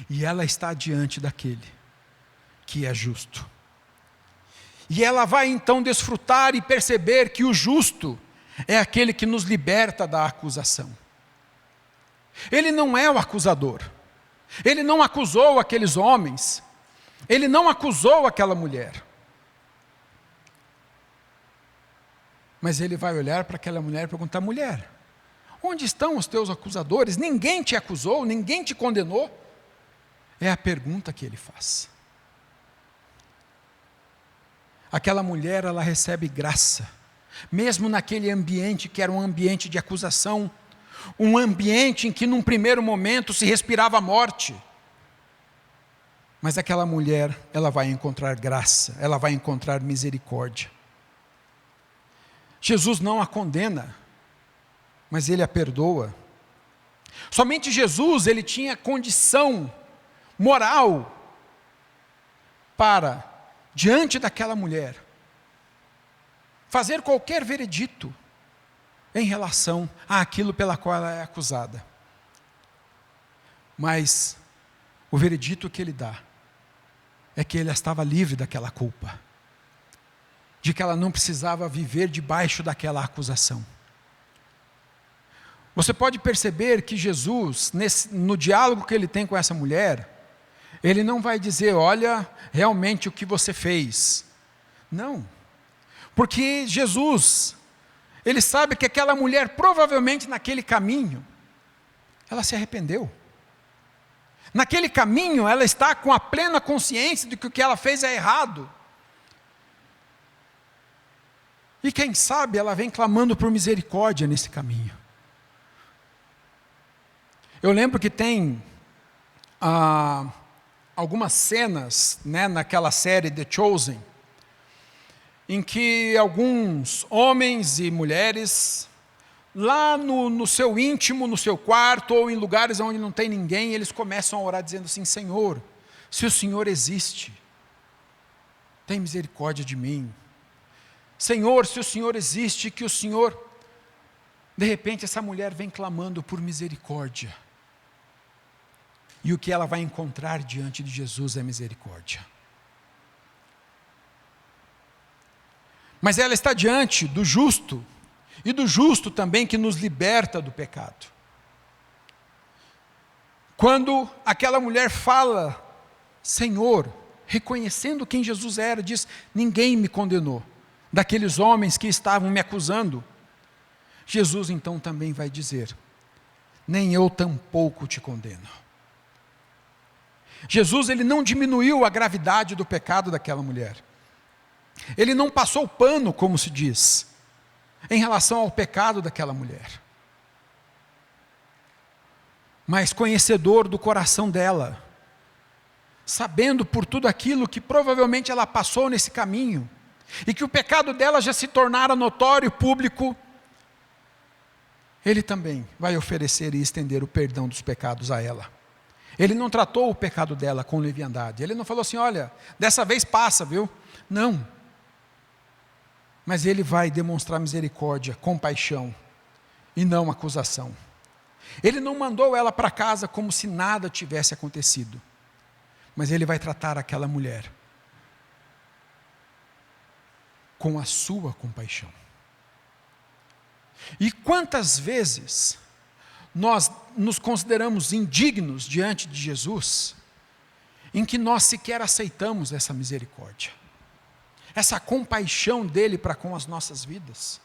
E ela está diante daquele que é justo. E ela vai então desfrutar e perceber que o justo é aquele que nos liberta da acusação. Ele não é o acusador. Ele não acusou aqueles homens. Ele não acusou aquela mulher. Mas ele vai olhar para aquela mulher e perguntar, mulher, onde estão os teus acusadores? Ninguém te acusou, ninguém te condenou? É a pergunta que ele faz. Aquela mulher, ela recebe graça, mesmo naquele ambiente que era um ambiente de acusação, um ambiente em que num primeiro momento se respirava a morte. Mas aquela mulher, ela vai encontrar graça, ela vai encontrar misericórdia. Jesus não a condena, mas ele a perdoa. Somente Jesus, ele tinha condição moral para, diante daquela mulher, fazer qualquer veredito em relação àquilo pela qual ela é acusada. Mas o veredito que ele dá é que ela estava livre daquela culpa, de que ela não precisava viver debaixo daquela acusação. Você pode perceber que Jesus, no diálogo que ele tem com essa mulher, ele não vai dizer, olha, realmente o que você fez. Não, porque Jesus, ele sabe que aquela mulher, provavelmente naquele caminho, ela se arrependeu. Naquele caminho, ela está com a plena consciência de que o que ela fez é errado. E quem sabe, ela vem clamando por misericórdia nesse caminho. Eu lembro que tem algumas cenas, né, naquela série The Chosen, em que alguns homens e mulheres, lá no seu íntimo, no seu quarto, ou em lugares onde não tem ninguém, eles começam a orar dizendo assim, Senhor, se o Senhor existe, tem misericórdia de mim. Senhor, se o Senhor existe, que o Senhor... De repente essa mulher vem clamando por misericórdia. E o que ela vai encontrar diante de Jesus é misericórdia. Mas ela está diante do justo, e do justo também que nos liberta do pecado. Quando aquela mulher fala, Senhor, reconhecendo quem Jesus era, diz, ninguém me condenou, daqueles homens que estavam me acusando, Jesus então também vai dizer, nem eu tampouco te condeno. Jesus, ele não diminuiu a gravidade do pecado daquela mulher. Ele não passou pano, como se diz, em relação ao pecado daquela mulher. Mas conhecedor do coração dela, sabendo por tudo aquilo que provavelmente ela passou nesse caminho, e que o pecado dela já se tornara notório, público, ele também vai oferecer e estender o perdão dos pecados a ela. Ele não tratou o pecado dela com leviandade. Ele não falou assim, olha, dessa vez passa, viu? Não. Mas ele vai demonstrar misericórdia, compaixão, e não acusação. Ele não mandou ela para casa como se nada tivesse acontecido. Mas ele vai tratar aquela mulher com a sua compaixão. E quantas vezes nós nos consideramos indignos diante de Jesus, em que nós sequer aceitamos essa misericórdia, essa compaixão dele para com as nossas vidas.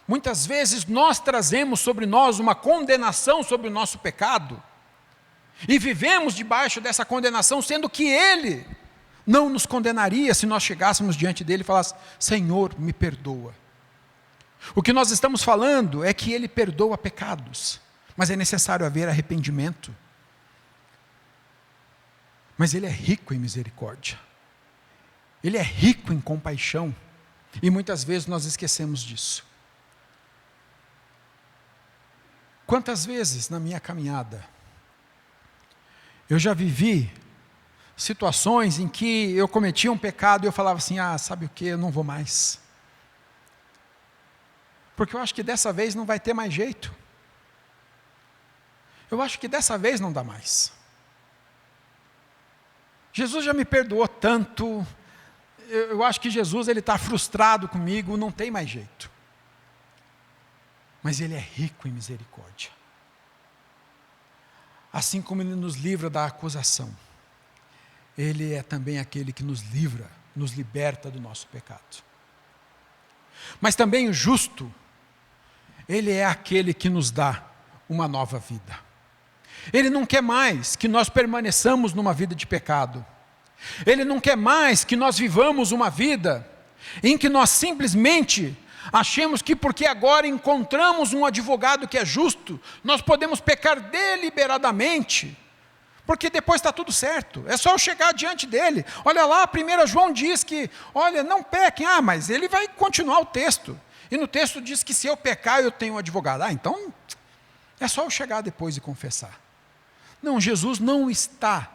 Muitas vezes nós trazemos sobre nós uma condenação sobre o nosso pecado, e vivemos debaixo dessa condenação, sendo que ele não nos condenaria se nós chegássemos diante dele e falássemos, Senhor, me perdoa. O que nós estamos falando é que ele perdoa pecados, mas é necessário haver arrependimento. Mas ele é rico em misericórdia, ele é rico em compaixão, e muitas vezes nós esquecemos disso. Quantas vezes na minha caminhada, eu já vivi situações em que eu cometia um pecado e eu falava assim, sabe o que, eu não vou mais. Porque eu acho que dessa vez não vai ter mais jeito. Eu acho que dessa vez não dá mais. Jesus já me perdoou tanto, eu acho que Jesus está frustrado comigo, não tem mais jeito. Mas ele é rico em misericórdia. Assim como ele nos livra da acusação, ele é também aquele que nos livra, nos liberta do nosso pecado. Mas também o justo, ele é aquele que nos dá uma nova vida. Ele não quer mais que nós permaneçamos numa vida de pecado. Ele não quer mais que nós vivamos uma vida em que nós simplesmente achemos que porque agora encontramos um advogado que é justo, nós podemos pecar deliberadamente, porque depois está tudo certo, é só eu chegar diante dele. Olha lá, 1 João diz que, olha, não pequem, mas ele vai continuar o texto, e no texto diz que se eu pecar eu tenho um advogado, então é só eu chegar depois e confessar. Não, Jesus não está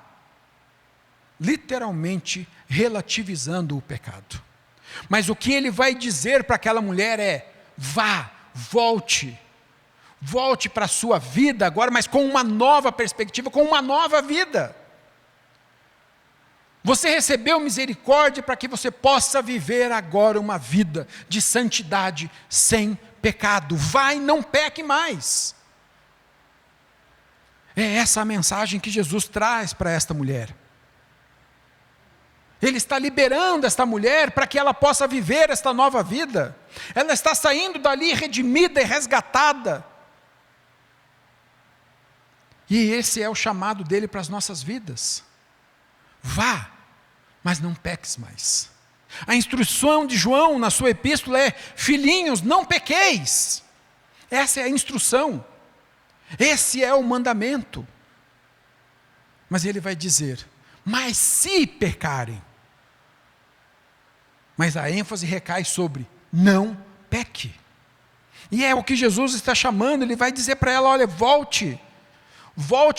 literalmente relativizando o pecado, mas o que ele vai dizer para aquela mulher é, volte para a sua vida agora, mas com uma nova perspectiva, com uma nova vida. Você recebeu misericórdia para que você possa viver agora uma vida de santidade sem pecado. Vai, não peque mais. É essa a mensagem que Jesus traz para esta mulher. Ele está liberando esta mulher para que ela possa viver esta nova vida. Ela está saindo dali redimida e resgatada. E esse é o chamado dele para as nossas vidas. Vá, mas não peques mais. A instrução de João na sua epístola é: filhinhos, não pequeis. Essa é a instrução. Esse é o mandamento. Mas ele vai dizer: mas se pecarem. Mas a ênfase recai sobre não peque. E é o que Jesus está chamando. Ele vai dizer para ela: olha, volte,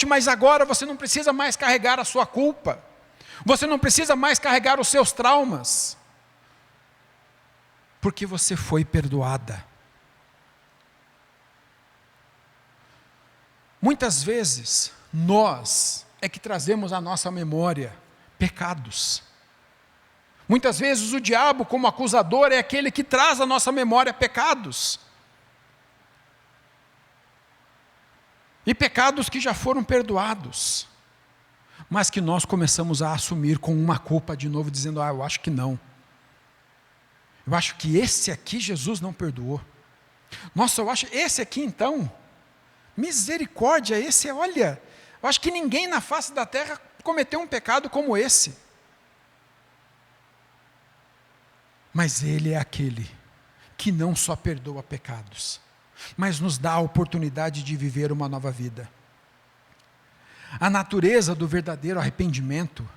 mas agora você não precisa mais carregar a sua culpa. Você não precisa mais carregar os seus traumas, porque você foi perdoada. Muitas vezes, nós é que trazemos à nossa memória pecados. Muitas vezes o diabo, como acusador, é aquele que traz à nossa memória pecados. E pecados que já foram perdoados, mas que nós começamos a assumir com uma culpa de novo, dizendo: eu acho que não. Eu acho que esse aqui Jesus não perdoou. Nossa, eu acho, esse aqui então, misericórdia, esse, olha, eu acho que ninguém na face da terra cometeu um pecado como esse. Mas Ele é aquele que não só perdoa pecados, mas nos dá a oportunidade de viver uma nova vida. A natureza do verdadeiro arrependimento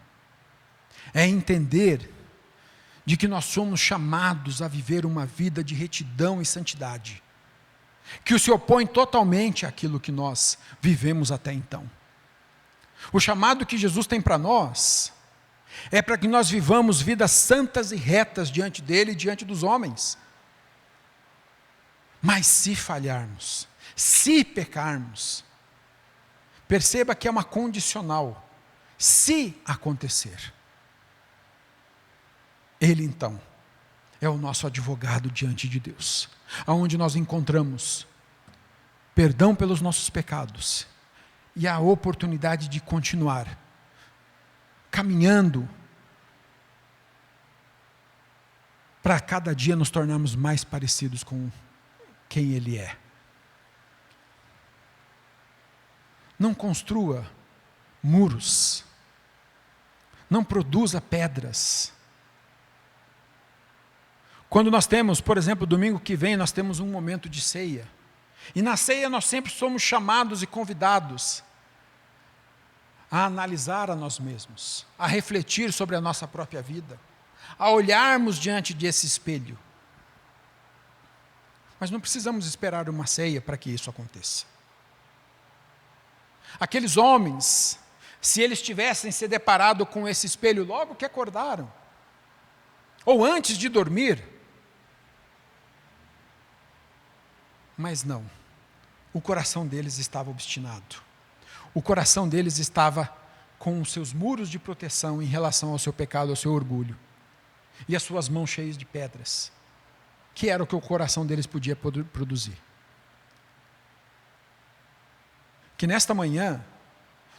é entender de que nós somos chamados a viver uma vida de retidão e santidade, que se opõe totalmente àquilo que nós vivemos até então. O chamado que Jesus tem para nós é para que nós vivamos vidas santas e retas diante dele e diante dos homens. Mas se falharmos, se pecarmos, perceba que é uma condicional. Se acontecer, Ele então é o nosso advogado diante de Deus, aonde nós encontramos perdão pelos nossos pecados e a oportunidade de continuar caminhando para cada dia nos tornarmos mais parecidos com quem Ele é. Não construa muros, não produza pedras. Quando nós temos, por exemplo, domingo que vem, nós temos um momento de ceia, e na ceia nós sempre somos chamados e convidados a analisar a nós mesmos, a refletir sobre a nossa própria vida, a olharmos diante desse espelho. Mas não precisamos esperar uma ceia para que isso aconteça. Aqueles homens, se eles tivessem se deparado com esse espelho logo que acordaram, ou antes de dormir, mas não, o coração deles estava obstinado, o coração deles estava com os seus muros de proteção em relação ao seu pecado, ao seu orgulho, e as suas mãos cheias de pedras, que era o que o coração deles podia produzir. Que nesta manhã,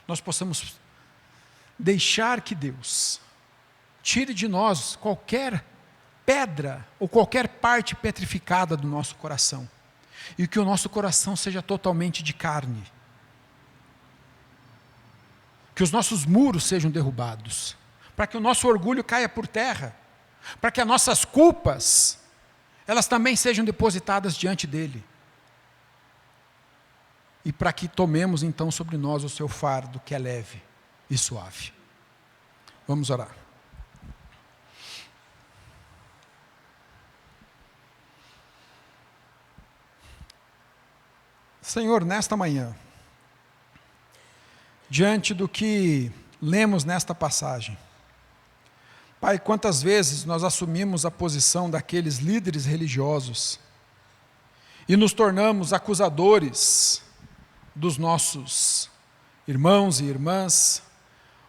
nós possamos deixar que Deus tire de nós qualquer pedra ou qualquer parte petrificada do nosso coração, e que o nosso coração seja totalmente de carne, que os nossos muros sejam derrubados, para que o nosso orgulho caia por terra, para que as nossas culpas, elas também sejam depositadas diante dEle, e para que tomemos então sobre nós o seu fardo, que é leve e suave. Vamos orar. Senhor, nesta manhã, diante do que lemos nesta passagem, Pai, quantas vezes nós assumimos a posição daqueles líderes religiosos e nos tornamos acusadores dos nossos irmãos e irmãs,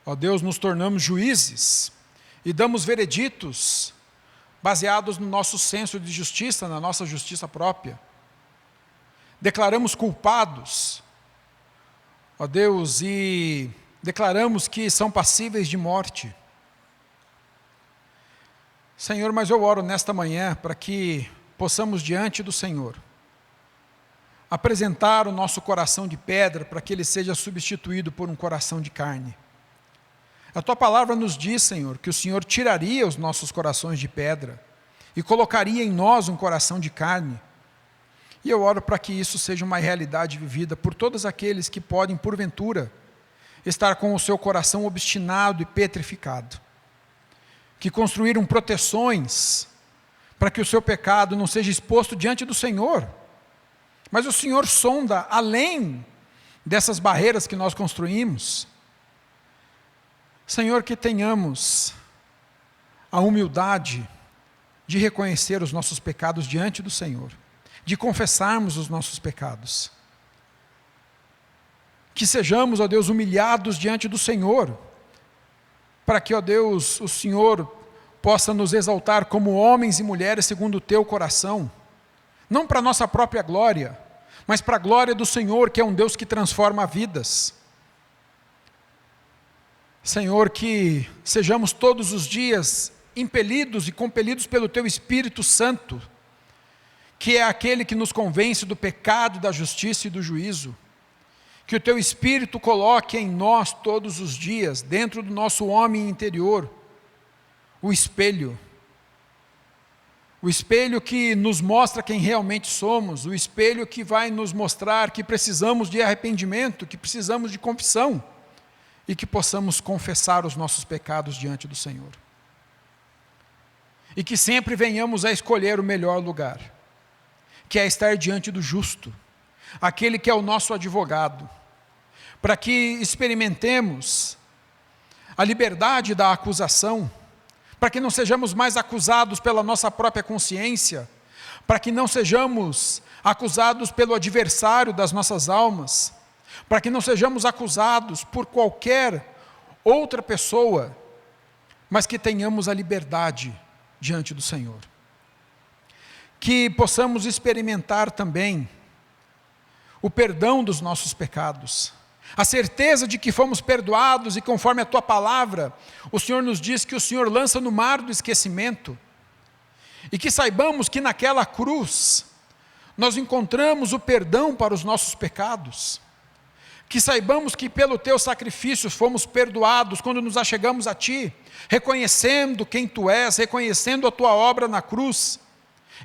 Ó Deus, nos tornamos juízes e damos vereditos baseados no nosso senso de justiça, na nossa justiça própria. Declaramos culpados, ó Deus, e declaramos que são passíveis de morte. Senhor, mas eu oro nesta manhã para que possamos diante do Senhor apresentar o nosso coração de pedra para que ele seja substituído por um coração de carne. A tua palavra nos diz, Senhor, que o Senhor tiraria os nossos corações de pedra e colocaria em nós um coração de carne. E eu oro para que isso seja uma realidade vivida por todos aqueles que podem, porventura, estar com o seu coração obstinado e petrificado, que construíram proteções para que o seu pecado não seja exposto diante do Senhor. Mas o Senhor sonda além dessas barreiras que nós construímos. Senhor, que tenhamos a humildade de reconhecer os nossos pecados diante do Senhor, de confessarmos os nossos pecados. Que sejamos, ó Deus, humilhados diante do Senhor, para que, ó Deus, o Senhor possa nos exaltar como homens e mulheres segundo o teu coração, não para a nossa própria glória, mas para a glória do Senhor, que é um Deus que transforma vidas. Senhor, que sejamos todos os dias impelidos e compelidos pelo teu Espírito Santo, que é aquele que nos convence do pecado, da justiça e do juízo. Que o teu Espírito coloque em nós todos os dias, dentro do nosso homem interior, o espelho que nos mostra quem realmente somos, o espelho que vai nos mostrar que precisamos de arrependimento, que precisamos de confissão, e que possamos confessar os nossos pecados diante do Senhor. E que sempre venhamos a escolher o melhor lugar, que é estar diante do justo, aquele que é o nosso advogado, para que experimentemos a liberdade da acusação, para que não sejamos mais acusados pela nossa própria consciência, para que não sejamos acusados pelo adversário das nossas almas, para que não sejamos acusados por qualquer outra pessoa, mas que tenhamos a liberdade diante do Senhor. Que possamos experimentar também o perdão dos nossos pecados, a certeza de que fomos perdoados, e conforme a tua palavra, o Senhor nos diz que o Senhor lança no mar do esquecimento, e que saibamos que naquela cruz nós encontramos o perdão para os nossos pecados, que saibamos que pelo teu sacrifício fomos perdoados quando nos achegamos a ti, reconhecendo quem tu és, reconhecendo a tua obra na cruz,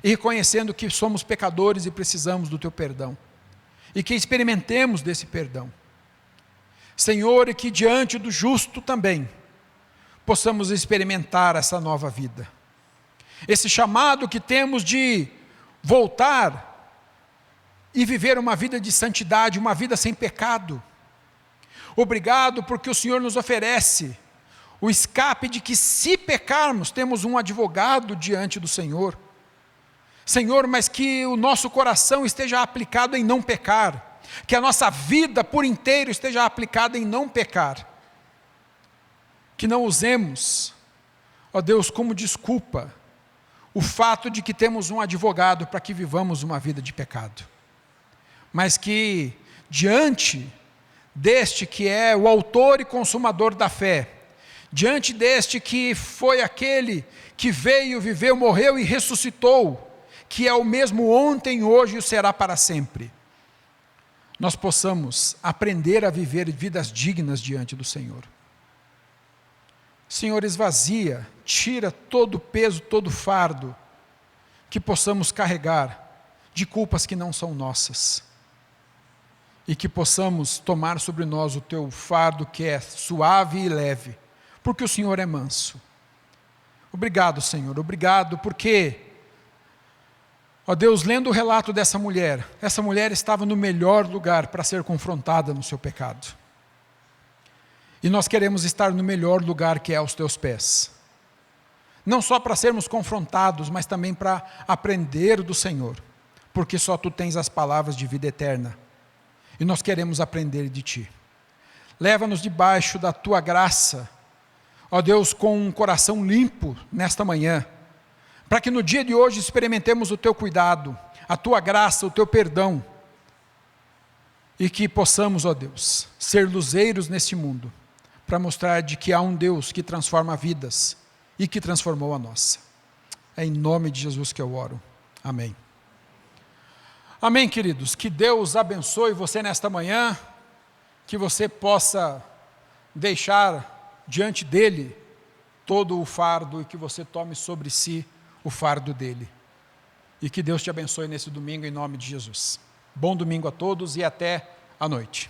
e reconhecendo que somos pecadores e precisamos do teu perdão, e que experimentemos desse perdão. Senhor, e que diante do justo também possamos experimentar essa nova vida, esse chamado que temos de voltar e viver uma vida de santidade, uma vida sem pecado. Obrigado porque o Senhor nos oferece o escape de que, se pecarmos, temos um advogado diante do Senhor. Senhor, mas que o nosso coração esteja aplicado em não pecar, que a nossa vida por inteiro esteja aplicada em não pecar, que não usemos, ó Deus, como desculpa o fato de que temos um advogado para que vivamos uma vida de pecado, mas que diante deste que é o autor e consumador da fé, diante deste que foi aquele que veio, viveu, morreu e ressuscitou, que é o mesmo ontem, hoje e o será para sempre, nós possamos aprender a viver vidas dignas diante do Senhor. Senhor, esvazia, tira todo o peso, todo o fardo que possamos carregar de culpas que não são nossas, e que possamos tomar sobre nós o teu fardo que é suave e leve, porque o Senhor é manso. Obrigado, Senhor, obrigado porque, ó Deus, lendo o relato dessa mulher, essa mulher estava no melhor lugar para ser confrontada no seu pecado. E nós queremos estar no melhor lugar, que é aos teus pés. Não só para sermos confrontados, mas também para aprender do Senhor, porque só tu tens as palavras de vida eterna. E nós queremos aprender de ti. leva-nos debaixo da Tua graça, ó Deus, com um coração limpo nesta manhã, para que no dia de hoje experimentemos o Teu cuidado, a Tua graça, o Teu perdão, e que possamos, ó Deus, ser luzeiros neste mundo, para mostrar de que há um Deus que transforma vidas e que transformou a nossa. É em nome de Jesus que eu oro. Amém. Amém, queridos. Que Deus abençoe você nesta manhã, que você possa deixar diante dele todo o fardo e que você tome sobre si o fardo dele. E que Deus te abençoe nesse domingo em nome de Jesus. Bom domingo a todos e até a noite.